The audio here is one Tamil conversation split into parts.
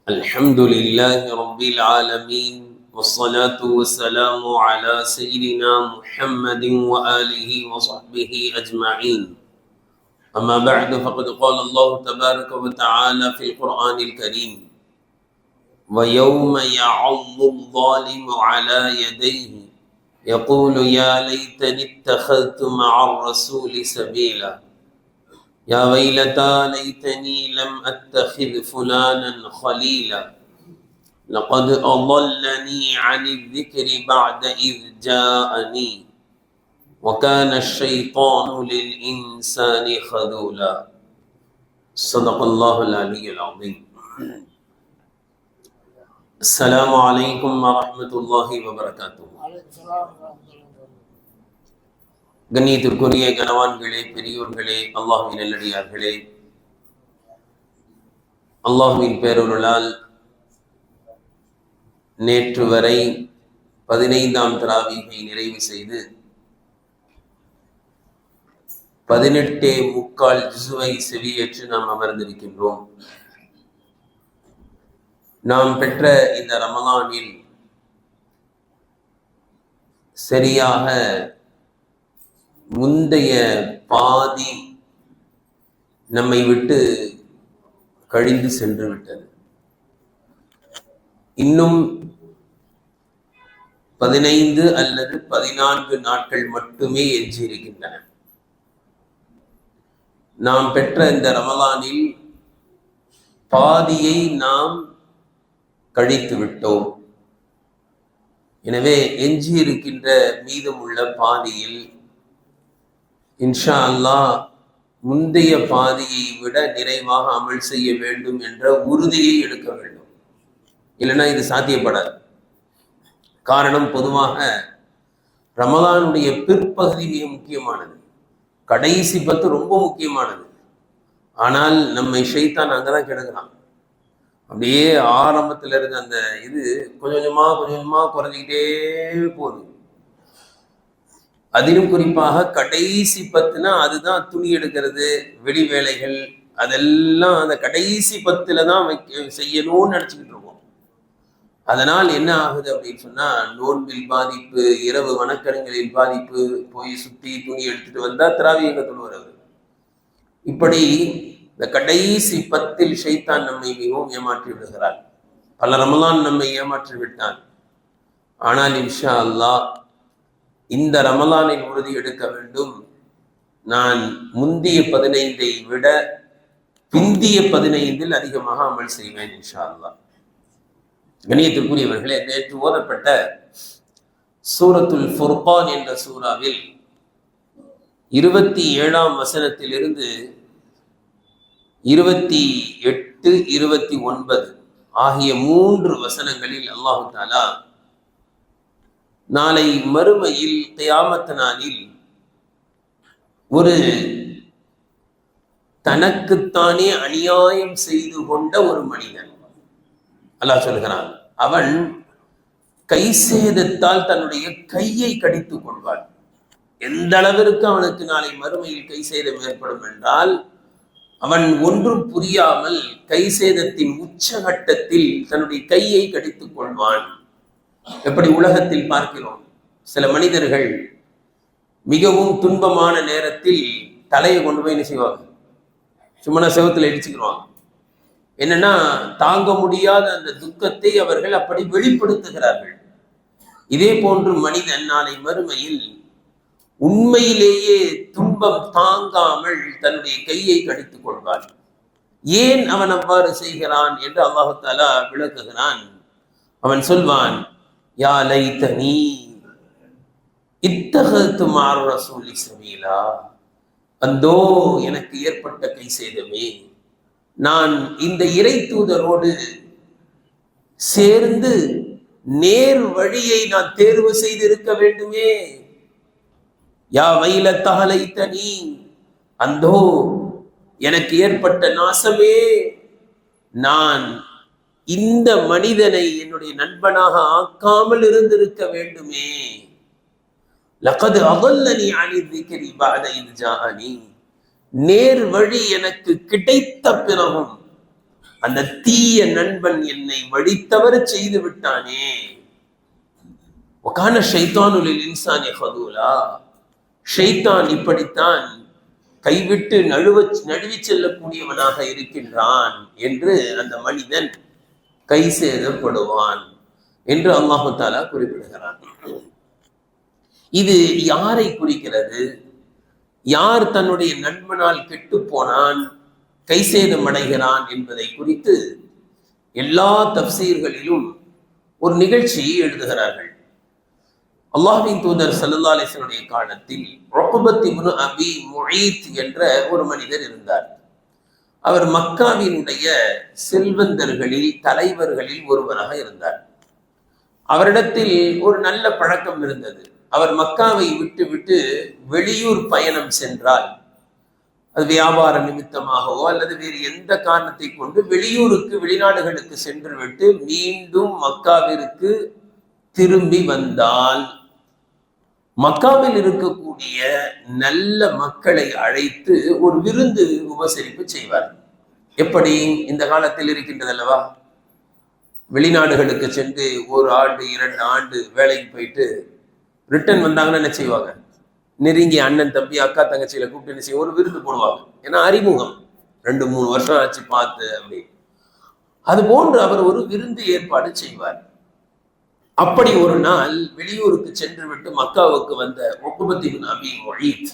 الحمد لله رب العالمين والصلاة والسلام على سيدنا محمد وآله وصحبه أجمعين. أما بعد فقد قال الله تبارك وتعالى في القرآن الكريم: ويوم يعض الظالم على يديه يقول يا ليتني اتخذت مع الرسول سبيلا يا ويلتى ليتني لم أتخذ فلانا خليلا لقد أضلني عن الذكر بعد إذ جاءني وكان الشيطان للإنسان خذولا. صدق الله العلي العظيم. السلام عليكم ورحمة الله وبركاته. கண்ணியத்திற்குரிய கனவான்களே, பெரியோர்களே, அல்லாஹுவின் நல்லடியார்களே, அல்லாஹுவின் பேரருளால் நேற்று வரை 15ஆம் தராவீகை நிறைவு செய்து 18.75 ஜுஸுவை செவியேற்று நாம் அமர்ந்திருக்கின்றோம். நாம் பெற்ற இந்த ரமலானில் சரியாக முந்தைய பாதி நம்மை விட்டு கழிந்து சென்று விட்டது. இன்னும் 15 அல்லது 14 நாட்கள் மட்டுமே எஞ்சியிருக்கின்றன. நாம் பெற்ற இந்த ரமலானில் பாதியை நாம் கழித்து விட்டோம். எனவே எஞ்சியிருக்கின்ற மீதமுள்ள பாதியில் இன்ஷா அல்லாஹ் முந்தைய பாதியை விட நிறைவாக அமல் செய்ய வேண்டும் என்ற உறுதியை எடுக்க வேண்டும். இல்லைன்னா இது சாத்தியப்படாது. காரணம், பொதுவாக ரமலானுடைய பிற்பகுதி மிக முக்கியமானது, கடைசி 10 ரொம்ப முக்கியமானது. ஆனால் நம்மை ஷைத்தான் அங்கதான் கிடக்குறான். அப்படியே ஆரம்பத்துல இருக்க அந்த இது கொஞ்சம் கொஞ்சமா குறைஞ்சிக்கிட்டே போகுது. அதிலும் குறிப்பாக கடைசி 10னா அதுதான் துணி எடுக்கிறது, வெளி வேலைகள், அதெல்லாம் அந்த கடைசி 10ல தான் செய்யணும்னு நினைச்சுக்கிட்டு இருக்கோம். அதனால் என்ன ஆகுது அப்படின்னு சொன்னா, நோன்பில் பாதிப்பு, இரவு வணக்கங்களில் பாதிப்பு, போய் சுத்தி துணி எடுத்துட்டு வந்தா திராவி எங்க தொழுவது. இப்படி இந்த கடைசி 10ல் ஷைத்தான் நம்மை மிகவும் ஏமாற்றி விடுகிறார். பல ரமலான் நம்மை ஏமாற்றி விட்டான். ஆனால் இன்ஷா அல்லாஹ் இந்த ரமலானில் உறுதி எடுக்க வேண்டும். நான் முந்திய 15ஐ விட பிந்திய 15ல் அதிகமாக அமல் செய்வேன் இன்ஷா அல்லாஹ். கண்ணியத்திற்குரியவர்களே, நேற்று ஓதப்பட்ட சூரத்துல் ஃபுர்கான் என்ற சூறாவில் 27ஆம் வசனத்திலிருந்து 28, 29 ஆகிய 3 வசனங்களில் அல்லாஹு தஆலா நாளை மறுமையில் கியாமத் நாளில் ஒரு தனக்குத்தானே அநியாயம் செய்து கொண்ட ஒரு மனிதன், அல்லாஹ் சொல்கிறான், அவன் கை சேதத்தால் தன்னுடைய கையை கடித்துக் கொள்வான். எந்த அளவிற்கு அவனுக்கு நாளை மறுமையில் கை சேதம் ஏற்படும் என்றால், அவன் ஒன்றும் புரியாமல் கை சேதத்தின் உச்சகட்டத்தில் தன்னுடைய கையை கடித்துக் கொள்வான். எப்படி உலகத்தில் பார்க்கிறோம், சில மனிதர்கள் மிகவும் துன்பமான நேரத்தில் தலையை கொண்டு போய் என்ன செய்வாங்க, சும்மா செவத்துல இடிச்சுக்கிடுவாங்க. என்னன்னா, தாங்க முடியாத அந்த துக்கத்தை அவர்கள் அப்படி வெளிப்படுத்துகிறார்கள். இதே போன்று மனிதன் நாளை மறுமையில் உண்மையிலேயே துன்பம் தாங்காமல் தன்னுடைய கையை கடித்துக் கொள்வான். ஏன் அவன் அவ்வாறு செய்கிறான் என்று அல்லாஹு தஆலா விளக்குகிறான். அவன் சொல்வான், யா லைத்தனி இத்தகத்து மார் ரசூலி சபீலா, அந்தோ எனக்கு ஏற்பட்ட கை சேதமே, நான் இந்த இறை தூதரோடு சேர்ந்து நேர் வழியை நான் தேர்வு செய்திருக்க வேண்டுமே. யா வைலத்தா லைத்தனி, அந்தோ எனக்கு ஏற்பட்ட நாசமே, நான் இந்த மனிதனை என்னுடைய நண்பனாக ஆக்காமல் இருந்திருக்க வேண்டுமே. லகத் அதல்லனி அனி ذிக்ரி பஅத இத் ஜாஅனி, நேர் வழி எனக்கு கிடைத்த பிறகும் அந்த தீய நண்பன் என்னை வழித்தவர செய்து விட்டானே. வகான ஷைத்தானுல் இன்சானி ஹதூலா, ஷைத்தான் இப்படித்தான் கைவிட்டு நழுவி செல்லக்கூடியவனாக இருக்கின்றான் என்று அந்த மனிதன் கை சேதப்படுவான் என்று அல்லாஹு தாலா குறிப்பிடுகிறான். இது யாரை குறிக்கிறது? யார் தன்னுடைய நண்பனால் கெட்டு போனான், கை சேதம் அடைகிறான் என்பதை குறித்து எல்லா தப்சீர்களிலும் ஒரு நிகழ்ச்சியை எழுதுகிறார்கள். அல்லாஹ்வின் தூதர் ஸல்லல்லாஹு அலைஹி வஸல்லம் காலத்தில் உக்பத் இப்னு அபி முஈத் என்ற ஒரு மனிதர் இருந்தார். அவர் மக்காவினுடைய செல்வந்தர்களில் தலைவர்களில் ஒருவராக இருந்தார். அவரிடத்தில் ஒரு நல்ல பழக்கம் இருந்தது. அவர் மக்காவை விட்டு வெளியூர் பயணம் சென்றால், அது வியாபார நிமித்தமாகவோ அல்லது வேறு எந்த காரணத்தை கொண்டு வெளியூருக்கு வெளிநாடுகளுக்கு சென்று விட்டு மீண்டும் மக்காவிற்கு திரும்பி வந்தால் மக்காவில் இருக்கக்கூடிய நல்ல மக்களை அழைத்து ஒரு விருந்து உபசரிப்பு செய்வார். எப்படி இந்த காலத்தில் இருக்கின்றது அல்லவா? வெளிநாடுகளுக்கு சென்று 1 ஆண்டு 2 ஆண்டு வேலைக்கு போயிட்டு ரிட்டர்ன் வந்தாங்கன்னா என்ன செய்வாங்க? நெருங்கிய அண்ணன் தம்பி அக்கா தங்கச்சியில கூப்பிட்டு என்ன செய்ய, ஒரு விருந்து போடுவாங்க. ஏன்னா அறிமுகம், 2-3 வருஷம் ஆச்சு பார்த்து அப்படி. அது போன்று அவர் ஒரு விருந்து ஏற்பாடு செய்வார். அப்படி ஒரு நாள் வெளியூருக்கு சென்று விட்டு மக்காவுக்கு வந்த உக்பத் இப்னு அபி முஈத்,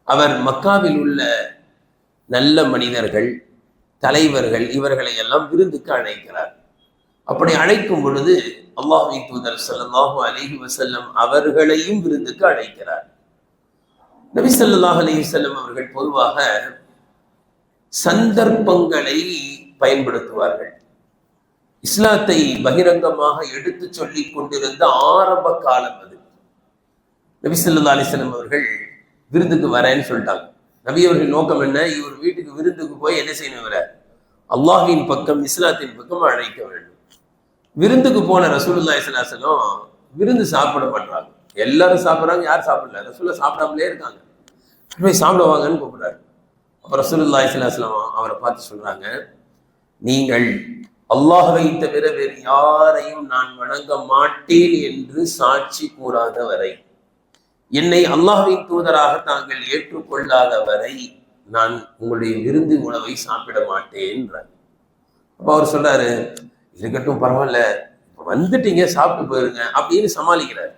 அவர் மக்காவில் உள்ள நல்ல மனிதர்கள், தலைவர்கள், இவர்களை எல்லாம் விருந்துக்கு அழைக்கிறார். அப்படி அழைக்கும் பொழுது அல்லாஹ்வின் தூதர் ஸல்லல்லாஹு அலைஹி வஸல்லம் அவர்களையும் விருந்துக்கு அழைக்கிறார். நபி ஸல்லல்லாஹு அலைஹி வஸல்லம் அவர்கள் பொதுவாக சந்தர்ப்பங்களை பயன்படுத்துவார்கள். இஸ்லாத்தை பகிரங்கமாக எடுத்து சொல்லிக் கொண்டிருந்த ஆரம்ப காலம் அது. நபி ஸல்லல்லாஹு அலைஹி வஸல்லம் அவர்கள் விருந்துக்கு வரேன்னு சொல்லிட்டாங்க. நபி அவர்கள் நோக்கம் என்ன? இவர் வீட்டுக்கு விருந்துக்கு போய் என்ன செய்யணும்? இவரை அல்லாஹ்வின் பக்கம், இஸ்லாத்தின் பக்கம் அழைக்க வேண்டும். விருந்துக்கு போன ரசூலுல்லாஹி ஸல்லல்லாஹு அலைஹி வஸல்லம் விருந்து சாப்பிட பண்றாங்க. எல்லாரும் சாப்பிட்றாங்க, யார் சாப்பிடல? ரசூலுல்லாஹ் சாப்பிடாமலே இருக்காங்க. போய் சாப்பிடுவாங்கன்னு கூப்பிடுறாரு. அப்ப ரசூலுல்லாஹி ஸல்லல்லாஹு அலைஹி வஸல்லம் அவரை பார்த்து சொல்றாங்க, நீங்கள் அல்லாஹ்வை தவிர வேறு யாரையும் நான் வணங்க மாட்டேன் என்று சாட்சி கூறாத வரை, என்னை அல்லாஹ்வின் தூதராக தாங்கள் ஏற்றுக்கொள்ளாத வரை நான் உங்களுடைய விருந்து உணவை சாப்பிட மாட்டேன்றார். அப்ப அவர் சொல்றாரு, இருக்கட்டும் பரவாயில்ல, வந்துட்டீங்க சாப்பிட்டு போயிருங்க அப்படின்னு சமாளிக்கிறார்.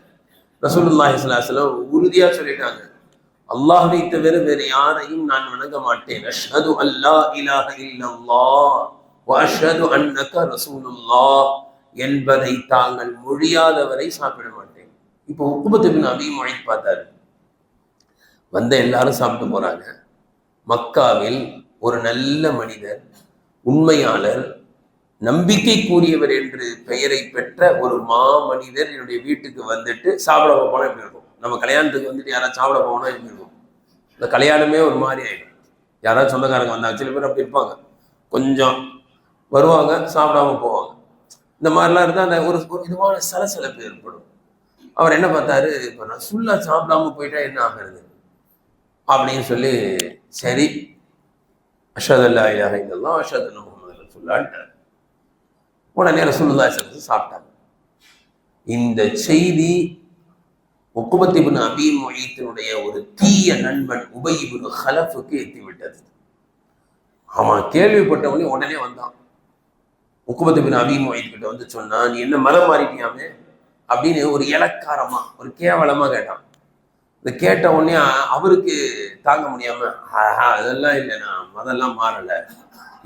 ரசூலுல்லாஹி ஸல்லல்லாஹு அலைஹி வஸல்லம் உறுதியா சொல்லிட்டாங்க, அல்லாஹ்வை தவிர வேறு யாரையும் நான் வணங்க மாட்டேன். அஷ்ஹது அல்லா இலாஹ இல்லல்லாஹ் வ அஷ்ஹது அன்னக ரசூலுல்லாஹ் என்பதை தாங்கள் மொழியாதவரை சாப்பிட மாட்டேன். இப்போ உக்பத் இப்னு அபி முஈத் பார்த்தாரு, வந்த எல்லாரும் சாப்பிட்டு போறாங்க. மக்காவில் ஒரு நல்ல மனிதர், உண்மையாளர், நம்பிக்கை கூறியவர் என்று பெயரை பெற்ற ஒரு மாமனிதர் என்னுடைய வீட்டுக்கு வந்துட்டு சாப்பிட போனா எப்படி இருக்கும்? நம்ம கல்யாணத்துக்கு வந்துட்டு யாராவது சாப்பிட போனா எப்படி இருக்கும்? இந்த கல்யாணமே ஒரு மாதிரி ஆயிடும். யாராவது சொந்தக்காரங்க வந்தாங்க, சில பேர் அப்படி இருப்பாங்க, கொஞ்சம் வருவாங்க சாப்பிடாம போவாங்க. இந்த மாதிரிலாம் இருந்தால் அந்த ஒரு விதமான சலசலப்பு ஏற்படும். அவர் என்ன பார்த்தாரு, இப்போ நான் சுல்லா சாப்பிடாம போயிட்டா என்ன ஆகிறது அப்படின்னு சொல்லி, சரி அஷ்ஹது அல்லா இலாஹ இல்லல்லாஹ் அஷ்ஹது அன்ன முஹம்மது ரசூலுல்லாஹ் உடனே ரசூலுல்லாஹி ஸல்லல்லாஹு அலைஹி வஸல்லம் சாப்பிட்டாங்க. இந்த செய்தி உக்பத் இப்னு அபி முஈத்தினுடைய ஒரு தீய நண்பன் உபய் இப்னு ஹலஃபுக்கு எத்திவிட்டது. அவன் கேள்விப்பட்டவனே உடனே வந்தான். உக்பத் இப்னு அபி முஈத் கிட்ட வந்து சொன்னான், நீ என்ன மரம் மாறிட்டியாமே அப்படின்னு ஒரு இலக்காரமா, ஒரு கேவலமா கேட்டான். இதை கேட்ட உடனே அவருக்கு தாங்க முடியாம, அதெல்லாம் இல்லை, நான் மதெல்லாம் மாறல.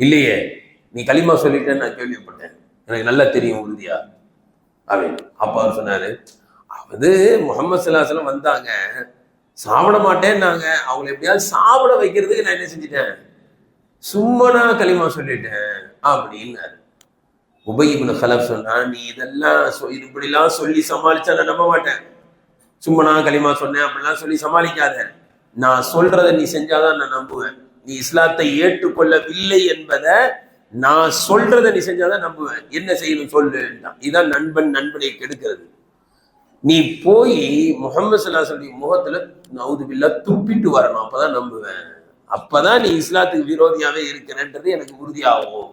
இல்லையே, நீ களிமா சொல்லிட்டேன்னு நான் கேள்விப்பட்டேன், எனக்கு நல்லா தெரியும் உறுதியா அப்படின்னு. அப்ப அவர் சொன்னாரு, அது முஹம்மது ஸல்லல்லாஹு அலைஹி வஸல்லம் வந்தாங்க, சாப்பிட மாட்டேன்னாங்க, அவங்களை எப்படியாவது சாப்பிட வைக்கிறதுக்கு நான் என்ன செஞ்சிட்டேன், சும்மா நான் களிமா சொல்லிட்டேன் அப்படின்னாரு. உபய் இப்னு ஹலஃப் சொன்னா, நீ இதெல்லாம் இப்படிலாம் சொல்லி சமாளிச்சா நான் நம்ப மாட்டேன். சும்மா நான் களிமா சொன்னேன் அப்படிலாம் சொல்லி சமாளிக்காத, நான் சொல்றதை நீ செஞ்சாதான் நான் நம்புவேன். நீ இஸ்லாத்தை ஏற்றுக்கொள்ளவில்லை என்பதை நான் சொல்றதை நீ செஞ்சாதான் நம்புவேன். என்ன செய்யணும் சொல்லு. இதான் நண்பனை கெடுக்கிறது. நீ போய் முஹம்மது ஸல்லல்லாஹு அலைஹி வஸல்லம் முகத்துல நவுது பில்லா துப்பிட்டு வரணும், அப்பதான் நம்புவேன் அப்பதான் நீ இஸ்லாத்துக்கு விரோதியாவே இருக்கிறன்றது எனக்கு உறுதியாகும்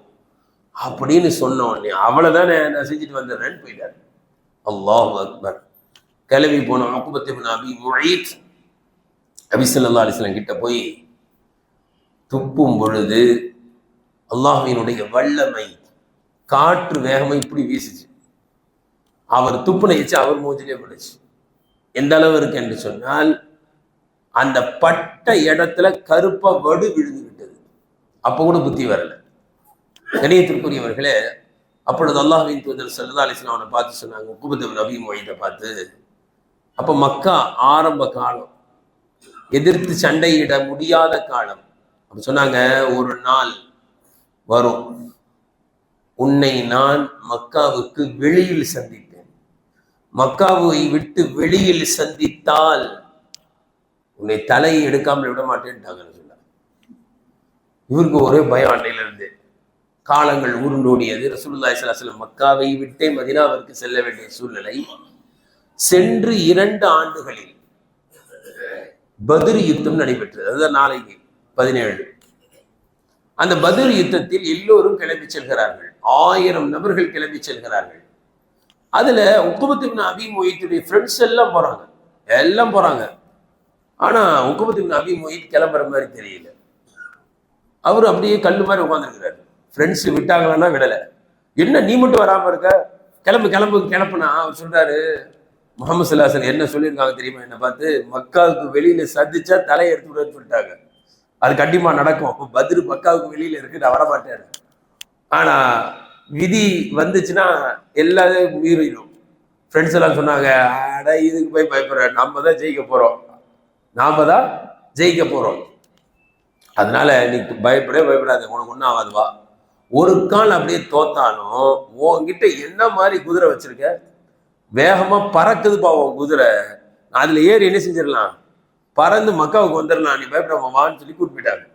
அப்படின்னு சொன்ன உடனே அவ்வளவுதான் நான் செஞ்சுட்டு வந்துடுறேன்னு போயிட்டாரு. அல்லாஹு அக்பர். கிளம்பி போன உக்பத் இப்னு அபீ முஈத் நபி ஸல்லல்லாஹு அலைஹி வஸல்லம் கிட்ட போய் துப்பும் பொழுது அல்லாஹ்வினுடைய வல்லமை, காற்று வேகமா இப்படி வீசுச்சு. அவர் துப்புனை வச்சு அவர் மூஞ்சிலே படுச்சு. எந்த அளவு இருக்கு என்று சொன்னால், அந்த பட்ட இடத்துல கருப்பா வடு விழுந்து விட்டது. அப்ப கூட புத்தி வரல. கணியத்திற்குரியவர்களே, அப்பொழுது அல்லாஹ்வின் தூதர் ஸல்லல்லாஹு அலைஹி வஸல்லம் அவனை பார்த்து சொன்னாங்க, உக்பத் இப்னு அபீ முஈத்தை பார்த்து, அப்ப மக்கா ஆரம்ப காலம், எதிர்த்து சண்டையிட முடியாத காலம். அப்ப சொன்னாங்க, ஒரு நாள் வரும், உன்னை நான் மக்காவுக்கு வெளியில் சந்திப்பேன். மக்காவை விட்டு வெளியில் சந்தித்தால் உன்னை தலையை எடுக்காமல் விட மாட்டேன்ட்டாங்கன்னு சொன்னாங்க. இவருக்கு ஒரே பயம். அண்டையில இருந்து காலங்கள் உருண்டோடியது. ரசூலுல்லாஹி ஸல்லல்லாஹு அலைஹி வஸல்லம் மக்காவை விட்டே மதீனாவிற்கு செல்ல வேண்டிய சூழ்நிலை. சென்று 2 ஆண்டுகளில் பத்ர் யுத்தம் நடைபெற்றது. அதுதான் நாளைக்கு 17. அந்த பத்ர் யுத்தத்தில் எல்லோரும் கிளம்பி செல்கிறார்கள். 1000 நபர்கள் கிளம்பி செல்கிறார்கள். அதுல உக்பத் இப்னு அபீ முஈத்துடைய ஃப்ரெண்ட்ஸ் எல்லாம் போறாங்க. ஆனா உக்பத் இப்னு அபீ முஈத் கிளம்புற மாதிரி தெரியல. அவரு அப்படியே கல்லு மாதிரி உட்கார்ந்துருக்கிறாரு. ஃப்ரெண்ட்ஸ் விட்டாங்களான்னா விடல. என்ன நீ மட்டும் வராம இருக்க, கிளம்புனா அவர் சொல்றாரு, முஹம்மது ஸல்லல்லாஹு அலைஹி வஸல்லம் என்ன சொல்லியிருக்காங்க தெரியுமா, என்ன பார்த்து, மக்காவுக்கு வெளியில சந்திச்சா தலையை எடுத்து விடுன்னு சொல்லிட்டாங்க. அது கண்டிப்பா நடக்கும். பத்ர் மக்காவுக்கு வெளியில இருக்கு, நான் வரமாட்டேன். ஆனா விதி வந்துச்சுன்னா எல்லாரும் மீறிடும். ஃப்ரெண்ட்ஸ் எல்லாம் சொன்னாங்க, அட இதுக்கு போய் பயப்படுற, நாம தான் ஜெயிக்க போறோம். அதனால நீ பயப்படாத, உனக்கு ஒன்றும் ஆகாதுவா. ஒரு கால் அப்படியே தோத்தாலும் உன்கிட்ட என்ன மாதிரி குதிரை வச்சிருக்க, வேகமா பறக்குதுப்பா உன் குதிரை, அதுல ஏறி என்ன செஞ்சிடலாம், பறந்து மக்காவுக்கு வந்துடலாம், நீ பயப்படாம வான்னு சொல்லி கூட்டு போயிட்டாங்க.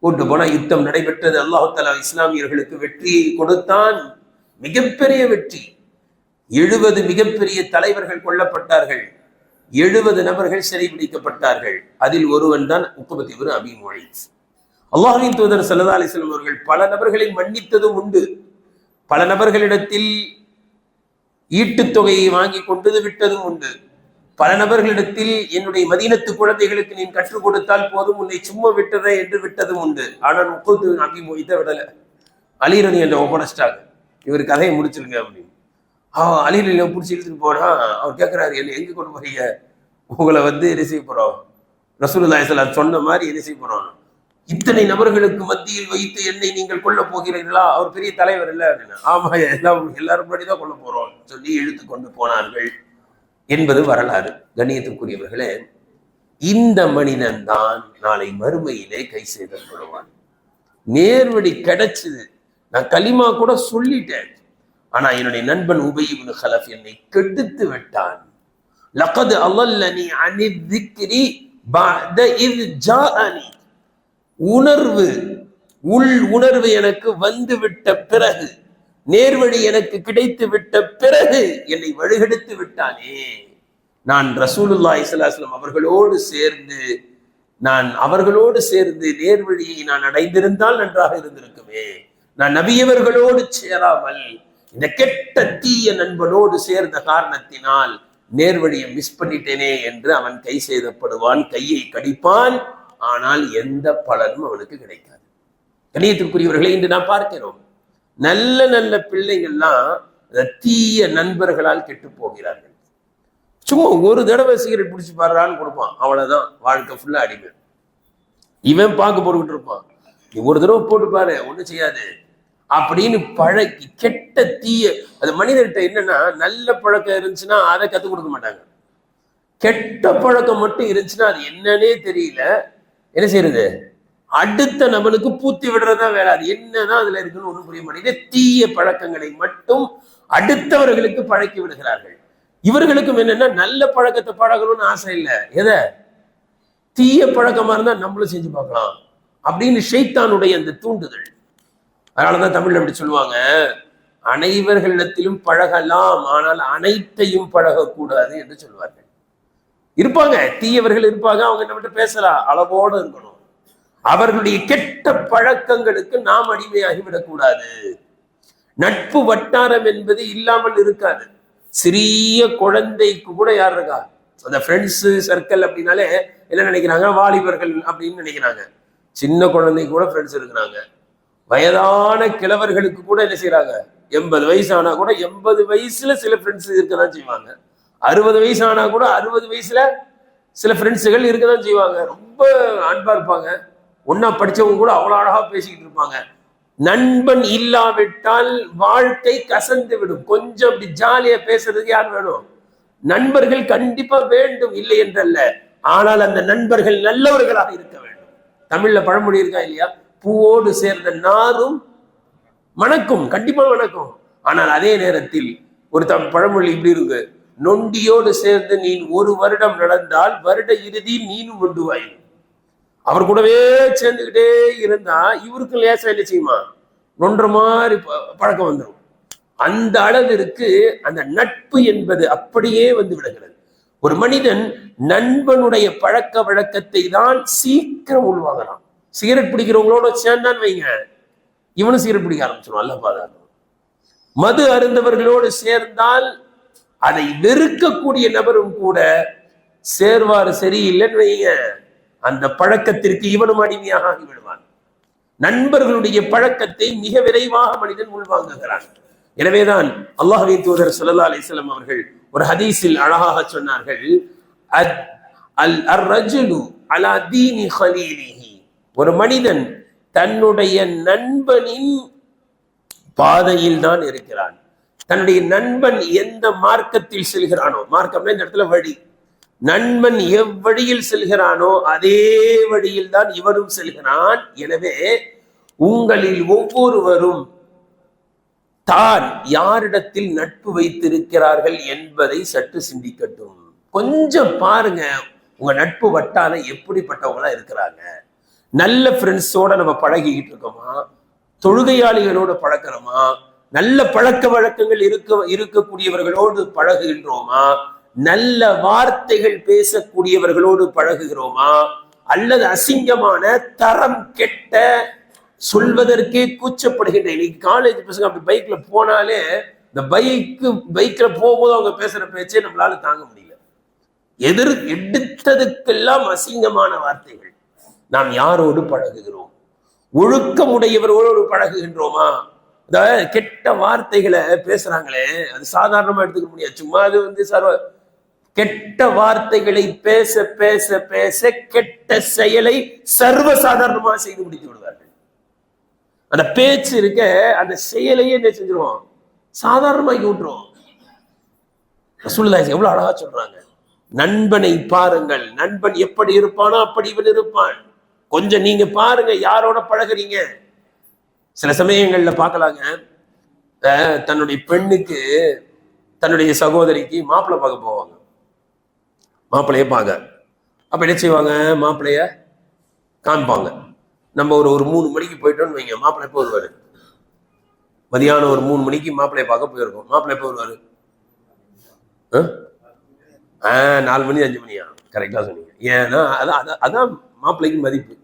கூட்டு போனா யுத்தம் நடைபெற்றது. அல்லாஹ் தஆலா இஸ்லாமியர்களுக்கு வெற்றியை கொடுத்தான். மிகப்பெரிய வெற்றி. 70 மிகப்பெரிய தலைவர்கள் கொல்லப்பட்டார்கள். 70 நபர்கள் சிறைபிடிக்கப்பட்டார்கள். அதில் ஒருவன் தான் உக்பத் இப்னு அபீ முஈத். அல்லாஹ்வின் தூதர் ஸல்லல்லாஹு அலைஹி வஸல்லம் அவர்கள் பல நபர்களை மன்னித்ததும் உண்டு. பல நபர்களிடத்தில் ஈட்டுத் தொகையை வாங்கி கொண்டு விட்டதும் உண்டு. பல நபர்களிடத்தில் என்னுடைய மதீனத்து குழந்தைகளுக்கு நீ கற்றுக் கொடுத்தால் போதும், உன்னை சும்மா விட்டதை என்று விட்டதும் உண்டு. ஆனால் உக்பத் இப்னு அபீ முஈத்தை விடல. அலி ரலியல்லாஹு ஒப்படைச்சிட்டாங்க, இவர் கதையை முடிச்சிருங்க அப்படின்னு. அலி ரலியல்லாஹு பிடிச்சி இழுத்துட்டு போனா அவர் கேட்கிறாரு, என்ன எங்க கொண்டு போறீங்க, உங்களை என்ன செய்ய போறோம், ரசூலுல்லாஹி ஸல்லல்லாஹு அலைஹி வஸல்லம் சொன்ன மாதிரி என்ன செய்ய போறோம், இத்தனை நபர்களுக்கு மத்தியில் வைத்து என்னை நீங்கள் கொல்ல போகிறீர்களா, அவர் பெரிய தலைவர் இல்லை அப்படின்னு. ஆமா, எல்லாரும் முன்னாடிதான் கொல்ல போறோம் சொல்லி இழுத்து கொண்டு போனார்கள் என்பது வரலாறு. கண்ணியத்துக்குரியவர்களே, இந்த மனிதன் தான் நாளை மறுமையிலே கை செய்தப்படுவான். நேர்வழி கிடைச்சது. நான் கலிமா கூட சொல்லிட்டேன், ஆனா என்னுடைய நண்பன் உபை இப்னு கலஃப் என்னை கெடுத்து விட்டான். லகத் அலல்லனி அனி ذிக்ரி பஅத இத் ஜாஅனி. உணர்வு எனக்கு வந்து விட்ட பிறகு, நேர்வழி எனக்கு கிடைத்து விட்ட பிறகு என்னை வழிகெடுத்து விட்டானே. நான் ரசூலுல்லாஹி ஸல்லல்லாஹு அலைஹி வஸல்லம் அவர்களோடு சேர்ந்து நேர்வழியை நான் அடைந்திருந்தால் நன்றாக இருந்திருக்குமே. நான் நபியவர்களோடு சேராமல் இந்த கெட்ட தீய நண்பனோடு சேர்ந்த காரணத்தினால் நேர்வழியை மிஸ் பண்ணிட்டேனே என்று அவன் கை செய்தப்படுவான், கையை கடிப்பான். ஆனால் எந்த பலனும் அவனுக்கு கிடைக்காது. கண்ணியத்திற்குரியவர்களை, இன்று நாம் பார்க்கிறோம், நல்ல நல்ல பிள்ளைகள்லாம் தீய நண்பர்களால் கெட்டு போகிறார்கள். சும்மா ஒரு தடவை சிகரெட் பிடிச்சி பாடுறான்னு கொடுப்பான், அவ்வளவுதான், வாழ்க்கை ஃபுல்லா அடிமை. இவன் பார்க்க போட்டுக்கிட்டு இருப்பான், நீ ஒரு தடவை போட்டு பாரு, ஒண்ணும் செய்யாது அப்படின்னு பழக்கி கெட்ட தீய. அது மனிதர்கிட்ட என்னன்னா, நல்ல பழக்கம் இருந்துச்சுன்னா அதை கத்துக் கொடுக்க மாட்டாங்க. கெட்ட பழக்கம் மட்டும் இருந்துச்சுன்னா அது என்னன்னே தெரியல, என்ன செய்யறது, அடுத்த நபனுக்கு பூத்தி விடுறதா வேலை. அது என்னதான் அதுல இருக்குன்னு ஒண்ணும் புரிய மாட்டேங்குது. தீய பழக்கங்களை மட்டும் அடுத்தவர்களுக்கு பழக்கி விடுகிறார்கள். இவர்களுக்கும் என்னன்னா, நல்ல பழக்கத்தை பழகணும்னு ஆசை இல்லை, எதை, தீய பழக்கமா இருந்தா நம்மளும் செஞ்சு பார்க்கலாம் அப்படின்னு ஷைத்தானுடைய அந்த தூண்டுதல். அதனாலதான் தமிழ்ல அப்படி சொல்லுவாங்க, அனைவர்களிடத்திலும் பழகலாம், ஆனால் அனைத்தையும் பழகக்கூடாது என்று சொல்வார்கள். இருப்பாங்க, தீயவர்கள் இருப்பாங்க, அவங்க என்ன பேசலாம், அளவோடு இருக்கணும். அவர்களுடைய கெட்ட பழக்கங்களுக்கு நாம் அடிமையாகிவிடக் கூடாது. நட்பு வட்டாரம் என்பது இல்லாமல் இருக்காது. சிறிய குழந்தைக்கு கூட யார் இருக்கா, அந்த ஃப்ரெண்ட்ஸ் சர்க்கிள் அப்படின்னாலே என்ன நினைக்கிறாங்க, வாலிபர்கள் அப்படின்னு நினைக்கிறாங்க. சின்ன குழந்தைக்கு கூட ஃப்ரெண்ட்ஸ் இருக்கிறாங்க. வயதான கிழவர்களுக்கு கூட என்ன செய்யறாங்க, 80 வயசு ஆனா கூட 80 வயசுல சில ஃப்ரெண்ட்ஸ் இருக்கதான் செய்வாங்க. 60 வயசு ஆனா கூட 60 வயசுல சில ஃப்ரெண்ட்ஸுகள் இருக்கதான் செய்வாங்க. ரொம்ப அன்பா இருப்பாங்க. ஒன்னா படிச்சவங்க கூட அவ்வளவு அழகா பேசிக்கிட்டு இருப்பாங்க. நண்பன் இல்லாவிட்டால் வாழ்க்கை கசந்து விடும். கொஞ்சம் அப்படி ஜாலியா பேசுறதுக்கு யார் வேணும்? நண்பர்கள் கண்டிப்பா வேண்டும், இல்லை என்றல்ல. ஆனால் அந்த நண்பர்கள் நல்லவர்களாக இருக்க வேண்டும். தமிழ்ல பழமொழி இருக்கா இல்லையா, பூவோடு சேர்ந்த நாரும் மணக்கும், கண்டிப்பா மணக்கும். ஆனால் அதே நேரத்தில் ஒரு பழமொழி இப்படி இருக்கு, நொண்டியோடு சேர்ந்து நீ 1 வருடம் நடந்தால் வருட இறுதியில் நீனும் நொண்டுவாய். அவர் கூடவே சேர்ந்துகிட்டே இருந்தா இவருக்கு லேசா என்ன செய்யுமா, நொன்ற மாதிரி பழக்கம் வந்துடும். அந்த அளவிற்கு அந்த நட்பு என்பது அப்படியே வந்து விடுகிறது. ஒரு மனிதன் நண்பனுடைய பழக்க வழக்கத்தை தான் சீக்கிரம் உள்வாங்கலாம். சிகரெட் பிடிக்கிறவங்களோட சேர்ந்தான்னு வைங்க, இவனும் சிகரெட் பிடிக்க ஆரம்பிச்சிடும். அல்ல பாதாளம். மது அருந்தவர்களோடு சேர்ந்தால் அதை வெறுக்கக்கூடிய நபரும் கூட சேர்வாறு சரியில்லைன்னு வைங்க, அந்த பழக்கத்திற்கு இவனும் அடிமையாக ஆகிவிடுவான். நண்பர்களுடைய பழக்கத்தை மிக விரைவாக மனிதன் உள்வாங்குகிறான். எனவேதான் அல்லாஹ்வின் தூதர் ஸல்லல்லாஹு அலைஹி வஸல்லம் அவர்கள் ஒரு ஹதீஸில் அழகாக சொன்னார்கள், அர்-ரஜுலு அலா தீனி கலீலிஹி, ஒரு மனிதன் தன்னுடைய நண்பனின் பாதையில் தான் இருக்கிறான். தன்னுடைய நண்பன் எந்த மார்க்கத்தில் செல்கிறானோ, மார்க்கம்னா இந்த இடத்துல வழி, நண்பன் எவ்வழியில் செல்கிறானோ அதே வழியில் தான் இவரும் செல்கிறான். எனவே உங்களில் ஒவ்வொருவரும் தான் யாரிடத்தில் நட்பு வைத்திருக்கிறார்கள் என்பதை சற்று சிந்திக்கட்டும். கொஞ்சம் பாருங்க, உங்க நட்பு வட்டாரம் எப்படிப்பட்டவங்களா இருக்கிறாங்க. நல்ல ஃப்ரெண்ட்ஸோட நம்ம பழகிக்கிட்டு இருக்கோமா, தொழுகையாளிகளோடு பழக்கிறோமா, நல்ல பழக்க வழக்கங்கள் இருக்கக்கூடியவர்களோடு பழகுகின்றோமா, நல்ல வார்த்தைகள் பேசக்கூடியவர்களோடு பழகுகிறோமா, அல்லது அசிங்கமான தரம் கெட்ட சொல்வதற்கே கூச்சப்படுகின்ற இன்னைக்கு காலேஜ் பசங்க அப்படி பைக்ல போனாலே, இந்த பைக்ல போகும்போது அவங்க பேசுற பேச்சே நம்மளால தாங்க முடியல. எடுத்ததுக்கெல்லாம் அசிங்கமான வார்த்தைகள். நாம் யாரோடு பழகுகிறோம்? ஒழுக்கமுடையவர்களோடு பழகுகின்றோமா? இந்த கெட்ட வார்த்தைகளை பேசுறாங்களே, அது சாதாரணமா எடுத்துக்க முடியாது. சும்மா அது சர்வ கெட்ட வார்த்தைகளை பேச பேச பேச கெட்ட செயலை சர்வசாதாரணமாக செய்து முடித்து விடுவார்கள். அந்த பேச்சு இருக்க, அந்த செயலையே என்ன செஞ்சிருவோம், சாதாரணமாக்கி விட்டுருவோம். ரசூலுல்லாஹி எவ்வளவு அழகா சொல்றாங்க, நண்பனை பாருங்கள், நண்பன் எப்படி இருப்பானோ அப்படி இவன் இருப்பான். கொஞ்சம் நீங்க பாருங்க யாரோட பழகுறீங்க. சில சமயங்கள்ல பார்க்கலாங்க, தன்னுடைய பெண்ணுக்கு தன்னுடைய சகோதரிக்கு மாப்பிள்ளை பார்க்க போவாங்க. மாப்பிள்ளைய பார்க்க அப்ப என்ன செய்வாங்க, மாப்பிள்ளைய காமிப்பாங்க. நம்ம ஒரு 3 மணிக்கு போயிட்டோம்னு வைங்க, மாப்பிள்ளை எப்போ வருவாரு? மதியானம் ஒரு 3 மணிக்கு மாப்பிள்ளைய பார்க்க போயிருக்கோம். மாப்பிள்ளை எப்போ வருவாரு? 4 மணி 5 மணியா? கரெக்டா சொன்னீங்க. ஏன்னா அதான் மாப்பிள்ளைக்கு மதிப்பு.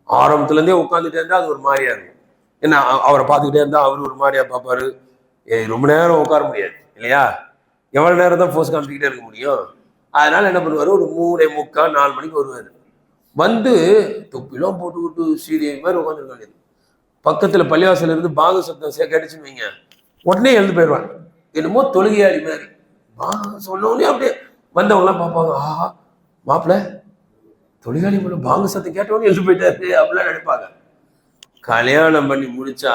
ஆரம்பத்துல இருந்தே உட்காந்துட்டே இருந்தா அது ஒரு மாதிரியா இருக்கும். ஏன்னா அவரை பார்த்துக்கிட்டே இருந்தா அவரு ஒரு மாதிரியா பார்ப்பாரு. ரொம்ப நேரம் உட்கார முடியாது இல்லையா? எவ்வளவு நேரம் தான் போஸ் காமிச்சிக்கிட்டே இருக்க முடியும்? அதனால என்ன பண்ணுவாரு, ஒரு 3:45 4 மணிக்கு வருவாரு. வந்து தொப்பிலாம் போட்டுக்கிட்டு சீரிய மாதிரி உட்காந்துருக்காங்க. பக்கத்துல பள்ளிவாசல இருந்து பாக சத்தம் கிடைச்சுன்னு வைங்க, உடனே எழுந்து போயிடுவாங்க. என்னமோ தொழுகையாளி மாதிரி சொன்னோடனே அப்படியே வந்தவங்கலாம் பார்ப்பாங்க, ஆஹா மாப்பிள்ள தொழிலாளி மட்டும் பாங்க சத்தம் கேட்டவொடனே எழுந்து போயிட்டாரு அப்படிலாம் நினைப்பாங்க. கல்யாணம் பண்ணி முடிச்சா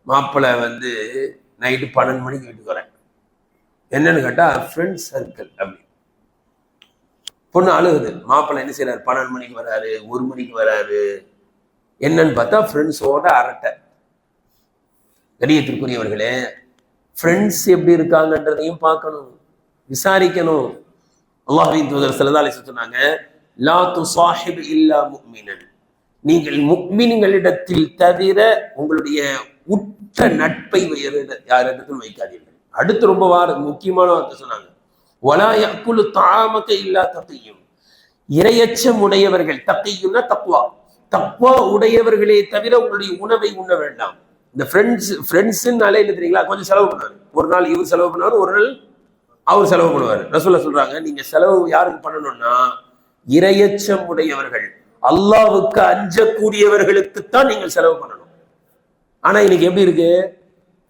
மாப்பிள்ளை நைட்டு 12 மணிக்கு வீட்டுக்கு வரேன். என்னன்னு கேட்டா ஃப்ரெண்ட்ஸ் சர்க்கிள் அப்படி. பொண்ணு அழுகுது, மாப்பிள்ளை என்ன செய்யறாரு, 12 மணிக்கு வராரு, 1 மணிக்கு வராரு. என்னன்னு பார்த்தா ஃப்ரெண்ட்ஸோட அரட்டை. கண்ணியத்திற்குரியவர்களே, ஃப்ரெண்ட்ஸ் எப்படி இருக்காங்கன்றதையும் பார்க்கணும், விசாரிக்கணும். அல்லாஹ்வின் தூதர் ஸல்லல்லாஹு அலைஹி வஸல்லம் சொன்னாங்க, லா துஸாஹிப் இல்லா முஃமினன், நீங்கள் முஃமின்களிடத்தில் தவிர உங்களுடைய உற்ற நட்பை யாரிடத்தில் வைக்காதீர்கள். அடுத்து ரொம்ப முக்கியமான வார்த்தை சொன்னாங்க, வலா யஅகுலு தஆமக இல்லா தகிய்யும், இரையச்சம் உடையவர்கள், தகிய்யுன்னா தக்வா, தக்வா உடையவர்களே தவிர உங்களுடைய உணவை உண்ண வேண்டாம். இந்த ஃப்ரெண்ட்ஸ்னாலே என்ன தெரியுங்களா, கொஞ்சம் செலவு பண்ணுவாரு. ஒரு நாள் இவர் செலவு பண்ணுவார், ஒரு நாள் அவர் செலவு பண்ணுவார். ரசூலுல்லாஹ் சொல்றாங்க, நீங்க செலவு யாருக்கு பண்ணணும்னா இரையச்சம் உடையவர்கள், அல்லாஹ்வுக்கு அஞ்சக்கூடியவர்களுக்குத்தான் நீங்கள் செலவு பண்ணணும். ஆனா இன்னைக்கு எப்படி இருக்கு,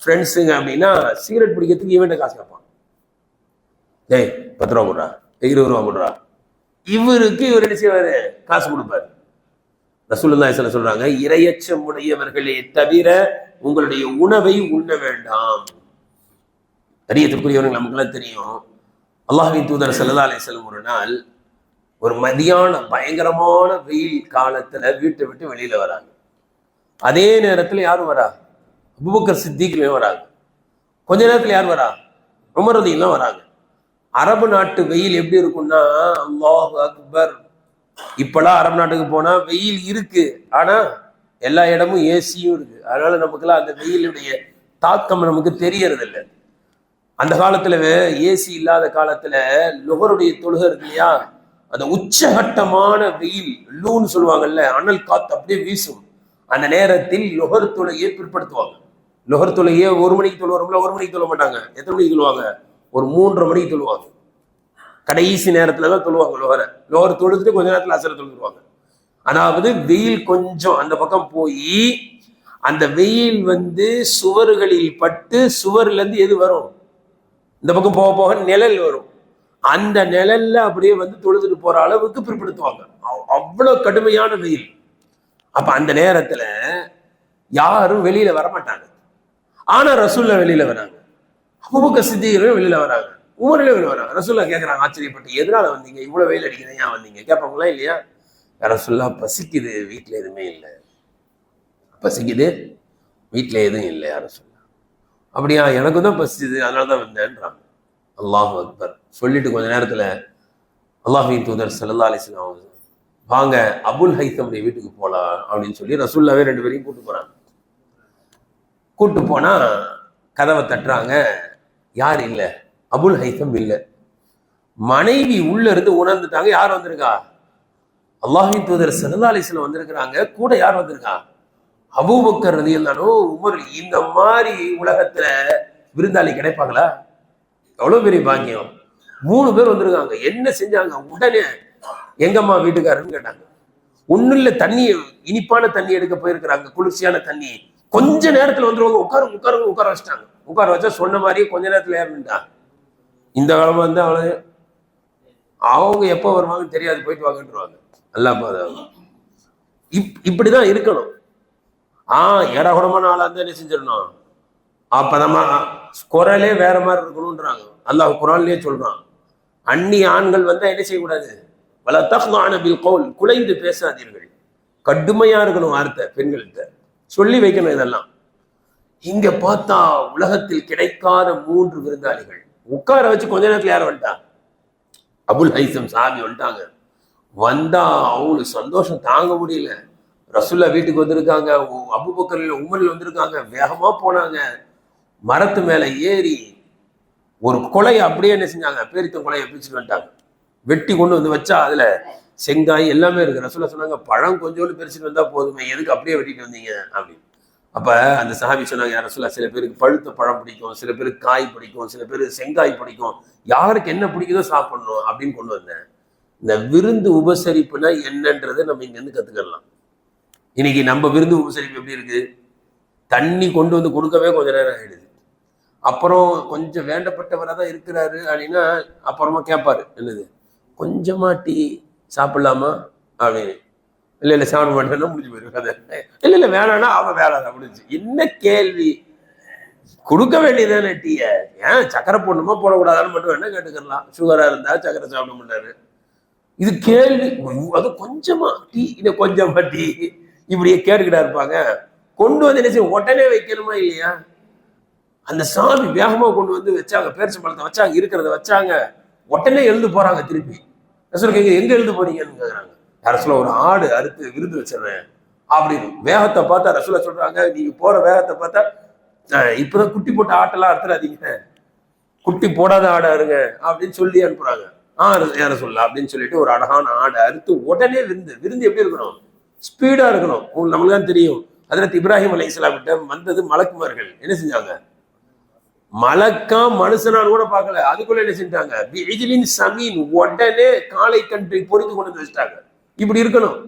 ஃப்ரெண்ட்ஸுங்க அப்படின்னா சிகரெட் பிடிக்கிறதுக்கு இவன்ட்ட காசு கேட்பான். டேய் 10 ரூபா கொடுறா, 20 ரூபா கொடுறா. இவருக்கு இவர் என்ன செய்வாரு, காசு கொடுப்பாரு. ரசூலுல்லாஹி ஸல்லல்லாஹு அலைஹி வஸல்லம் சொல்றாங்க, இரையச்சம் உடையவர்களே தவிர உங்களுடைய உணவை உண்ண வேண்டாம். கரியத்திற்குரியவர்கள் நமக்கெல்லாம் தெரியும். அல்லாஹ்வின் தூதர் ஸல்லல்லாஹு அலைஹி வஸல்லம் ஒரு நாள் ஒரு மதியான பயங்கரமான வெயில் காலத்துல வீட்டை விட்டு வெளியில வராங்க. அதே நேரத்துல யாரும் வரா, அபூபக்கர் சித்திக் வராங்க. கொஞ்ச நேரத்துல யார் வரா, உமர் ரலியல்லாஹு வராங்க. அரபு நாட்டு வெயில் எப்படி இருக்கும்னா, அல்லாஹ் அக்பர். இப்பெல்லாம் அரபு நாட்டுக்கு போனா வெயில் இருக்கு, ஆனா எல்லா இடமும் ஏசியும் இருக்கு. அதனால நமக்குலாம் அந்த வெயிலுடைய தாக்கம் நமக்கு தெரியறது இல்லை. அந்த காலத்துல ஏசி இல்லாத காலத்துல லுகருடைய தொழுகை இருக்கு இல்லையா, அந்த உச்சகட்டமான வெயில் லூன்னு சொல்லுவாங்கல்ல, அனல் காத்து அப்படியே வீசும். அந்த நேரத்தில் லுகர் தொழுகையை பிற்படுத்துவாங்க. லுகர் தொழுகையை 1 மணிக்கு தொழுவாங்க, 1 மணிக்கு தொழ மாட்டாங்க. எத்தனை மணிக்கு தொழுவாங்க, ஒரு 3:30 மணிக்கு தொழுவாங்க. கடைசி நேரத்துலதான் தொழுவாங்க லோகர் தொழுதுட்டு கொஞ்ச நேரத்துல அசர தொழுதுருவாங்க. அதாவது வெயில் கொஞ்சம் அந்த பக்கம் போய் அந்த வெயில் சுவர்களில் பட்டு சுவர்ல இருந்து எது வரும், இந்த பக்கம் போக போக நிழல் வரும். அந்த நிழல்ல அப்படியே தொழுதுட்டு போற அளவுக்கு பிற்படுத்துவாங்க. அவ்வளவு கடுமையான வெயில். அப்ப அந்த நேரத்துல யாரும் வெளியில வரமாட்டாங்க. ஆனா ரசூலுல்லாஹ் வெளியில வராங்க, அபூபக்கர் சித்திக் வெளியில வராங்க, உமர்ல வெளியில வராங்க. ரசூலுல்லாஹ் கேட்கறாங்க ஆச்சரியப்பட்டு, எதனால வந்தீங்க, இவ்வளவு வெயில் அடிக்குது, ஏன் வந்தீங்க கேட்பாங்களா இல்லையா? ரசூலுல்லாஹ், பசிக்குது, வீட்டுல எதுவுமே இல்லை, பசிக்குது, வீட்டுல எதுவும் இல்லை யார சொல்ல. அப்படியா, எனக்கு தான் பசிக்குது, அதனாலதான் வந்தேன்றாங்க. அல்லாஹ் அக்பர் சொல்லிட்டு கொஞ்ச நேரத்துல அல்லாஹ்வின் தூதர் ஸல்லல்லாஹு அலைஹி வஸல்லம், வாங்க அபுல் ஹைத்தமுடைய வீட்டுக்கு போலாம் அப்படின்னு சொல்லி ரசூலுல்லாஹ்வே 2 பேரையும் கூட்டு போறாங்க. கூட்டு போனா கதவை தட்டுறாங்க, யார் இல்ல, அபுல் ஹைத்தம் இல்ல. மனைவி உள்ள இருந்து உணர்ந்துட்டாங்க, யார் வந்திருக்கா, அல்லாஹ்வின் தூதர் ஸல்லல்லாஹு அலைஹி வஸல்லம் வந்திருக்கிறாங்க. கூட யார் வந்திருக்கா, அபூபக்கர் ரலியல்லாஹு உமர். இந்த மாதிரி உலகத்துல விருந்தாளி கிடைப்பாங்களா? எவ்வளவு பெரிய பாக்கியம். 3 பேர் வந்திருக்காங்க. என்ன செஞ்சாங்க, உடனே எங்கம்மா வீட்டுக்காரன்னு கேட்டாங்க. ஒன்னும் இல்ல, தண்ணி, இனிப்பான தண்ணி எடுக்க போயிருக்கிறாங்க, குளிர்ச்சியான தண்ணி. கொஞ்ச நேரத்துல வந்துருவாங்க, உட்கார வச்சுட்டாங்க. உட்கார வச்சா சொன்ன மாதிரியே கொஞ்ச நேரத்துல ஏறிட்டாங்க. இந்த காலமா இருந்தா அவ்வளவு, அவங்க எப்போ வருவாங்கன்னு தெரியாது, போயிட்டு வாங்கன்றுவாங்க. அல்லாஹ் இப்படிதான் இருக்கணும். ஏடாகுடமான ஆளா இருந்தா என்ன செஞ்சிடணும், அப்பதான் குரலே வேற மாதிரி இருக்கணும்ன்றாங்க. அல்லாஹ் குரான்லயே சொல்றான், அந்நிய ஆண்கள் வந்தா என்ன செய்யக்கூடாது, வலா தக்தான பில் கௌல், குலைந்து பேசாதீர்கள். கடுமையா இருக்கணும் வார்த்தை, பெண்கள்கிட்ட சொல்லி வைக்கணும். இதெல்லாம் இங்க பார்த்தா உலகத்தில் கிடைக்காத 3 விருந்தாளிகள் உட்கார வச்சு கொஞ்ச நேரத்துல யார் வந்துட்டா, அபுல் ஹைசம் சாமி வந்துட்டாங்க. வந்தா அவங்களுக்கு சந்தோஷம் தாங்க முடியல. ரசூலுல்லாஹ் வீட்டுக்கு வந்திருக்காங்க, அபூபக்கர் உமர்ல வந்திருக்காங்க. வேகமா போனாங்க, மரத்து மேல ஏறி ஒரு கொலையை அப்படியே என்ன செஞ்சாங்க, பேரித்த கொலையை பிடிச்சிட்டு வந்துட்டாங்க. வெட்டி கொண்டு வந்து வச்சா அதுல செங்காய் எல்லாமே இருக்கு. ரசூலுல்லாஹ் சொன்னாங்க, பழம் கொஞ்சோண்டு பிரிச்சுட்டு வந்தா போதுமே, எதுக்கு அப்படியே வெட்டிட்டு வந்தீங்க அப்படின்னு. அப்ப அந்த சஹாபி சொன்னாங்க, யார் ரசூலுல்லாஹ், சில பேருக்கு பழுத்த பழம் பிடிக்கும், சில பேருக்கு காய் பிடிக்கும், சில பேருக்கு செங்காய் பிடிக்கும், யாருக்கு என்ன பிடிக்குதோ சாப்பிடணும் அப்படின்னு கொண்டு வந்தேன். இந்த விருந்து உபசரிப்புனா என்னன்றதை நம்ம இங்க இருந்து கத்துக்கலாம். இன்னைக்கு நம்ம விருந்து உபசரிப்பு எப்படி இருக்கு, தண்ணி கொண்டு வந்து கொடுக்கவே கொஞ்ச நேரம் ஆயிடுது. அப்புறம் கொஞ்சம் வேண்டப்பட்டவராக தான் இருக்கிறாரு அப்படின்னா அப்புறமா கேட்பாரு, என்னது கொஞ்சமா டீ சாப்பிடலாமா அப்படின்னு. இல்ல சாப்பிட மாட்டேன்னா முடிஞ்சு போயிருக்காது. இல்ல வேணான்னா அவன் வேணாதான் முடிஞ்சு. என்ன கேள்வி, கொடுக்க வேண்டியதானே டீய, ஏன் சக்கரை போடணுமா போடக்கூடாதான்னு மட்டும் வேணா கேட்டுக்கலாம். சுகரா இருந்தா சக்கரை சாப்பிட மாட்டாரு. இது கேள்வி. அது கொஞ்சமா டீ, இது கொஞ்சமா டீ, இப்படியே கேட்டுக்கிட்டா இருப்பாங்க. கொண்டு வந்து என்ன செய்ய, உடனே வைக்கணுமா இல்லையா? அந்த சாமி வேகமா கொண்டு வந்து வச்சாங்க, பேரிச்ச பழத்தை வச்சாங்க, இருக்கிறத வச்சாங்க, உடனே எழுந்து போறாங்க. திருப்பி ரசூலுல்லாஹ் எங்க எழுந்து போறீங்கன்னு கேக்குறாங்க. ரசூலுல்லாஹ், ஒரு ஆடு அறுத்து விருந்து வச்சிடறேன் அப்படின்னு. வேகத்தை பார்த்தா ரசூலுல்லாஹ் சொல்றாங்க, நீங்க போற வேகத்தை பார்த்தா இப்பதான் குட்டி போட்ட ஆட்டெல்லாம் அறுத்துறாதீங்க, குட்டி போடாத ஆடை அருங்க அப்படின்னு சொல்லி அனுப்புறாங்க. யார சொல்லலாம் அப்படின்னு சொல்லிட்டு ஒரு அழகான ஆடை அறுத்து உடனே விருந்து எப்படி இருக்கணும், ஸ்பீடா இருக்கணும். நம்மளுக்கு தான் தெரியும், ஹஜ்ரத் இப்ராஹிம் அலைஹிஸ்ஸலாம் கிட்ட வந்தது மலக்குமார்கள். என்ன செஞ்சாங்க? மலக்கா மனுஷனான்னு கூட பார்க்கல, அதுக்குள்ள என்ன செஞ்சாங்க? சமீன், உடனே காளை கன்றை பொறித்து கொண்டு வந்து வச்சுட்டாங்க. இப்படி இருக்கணும்.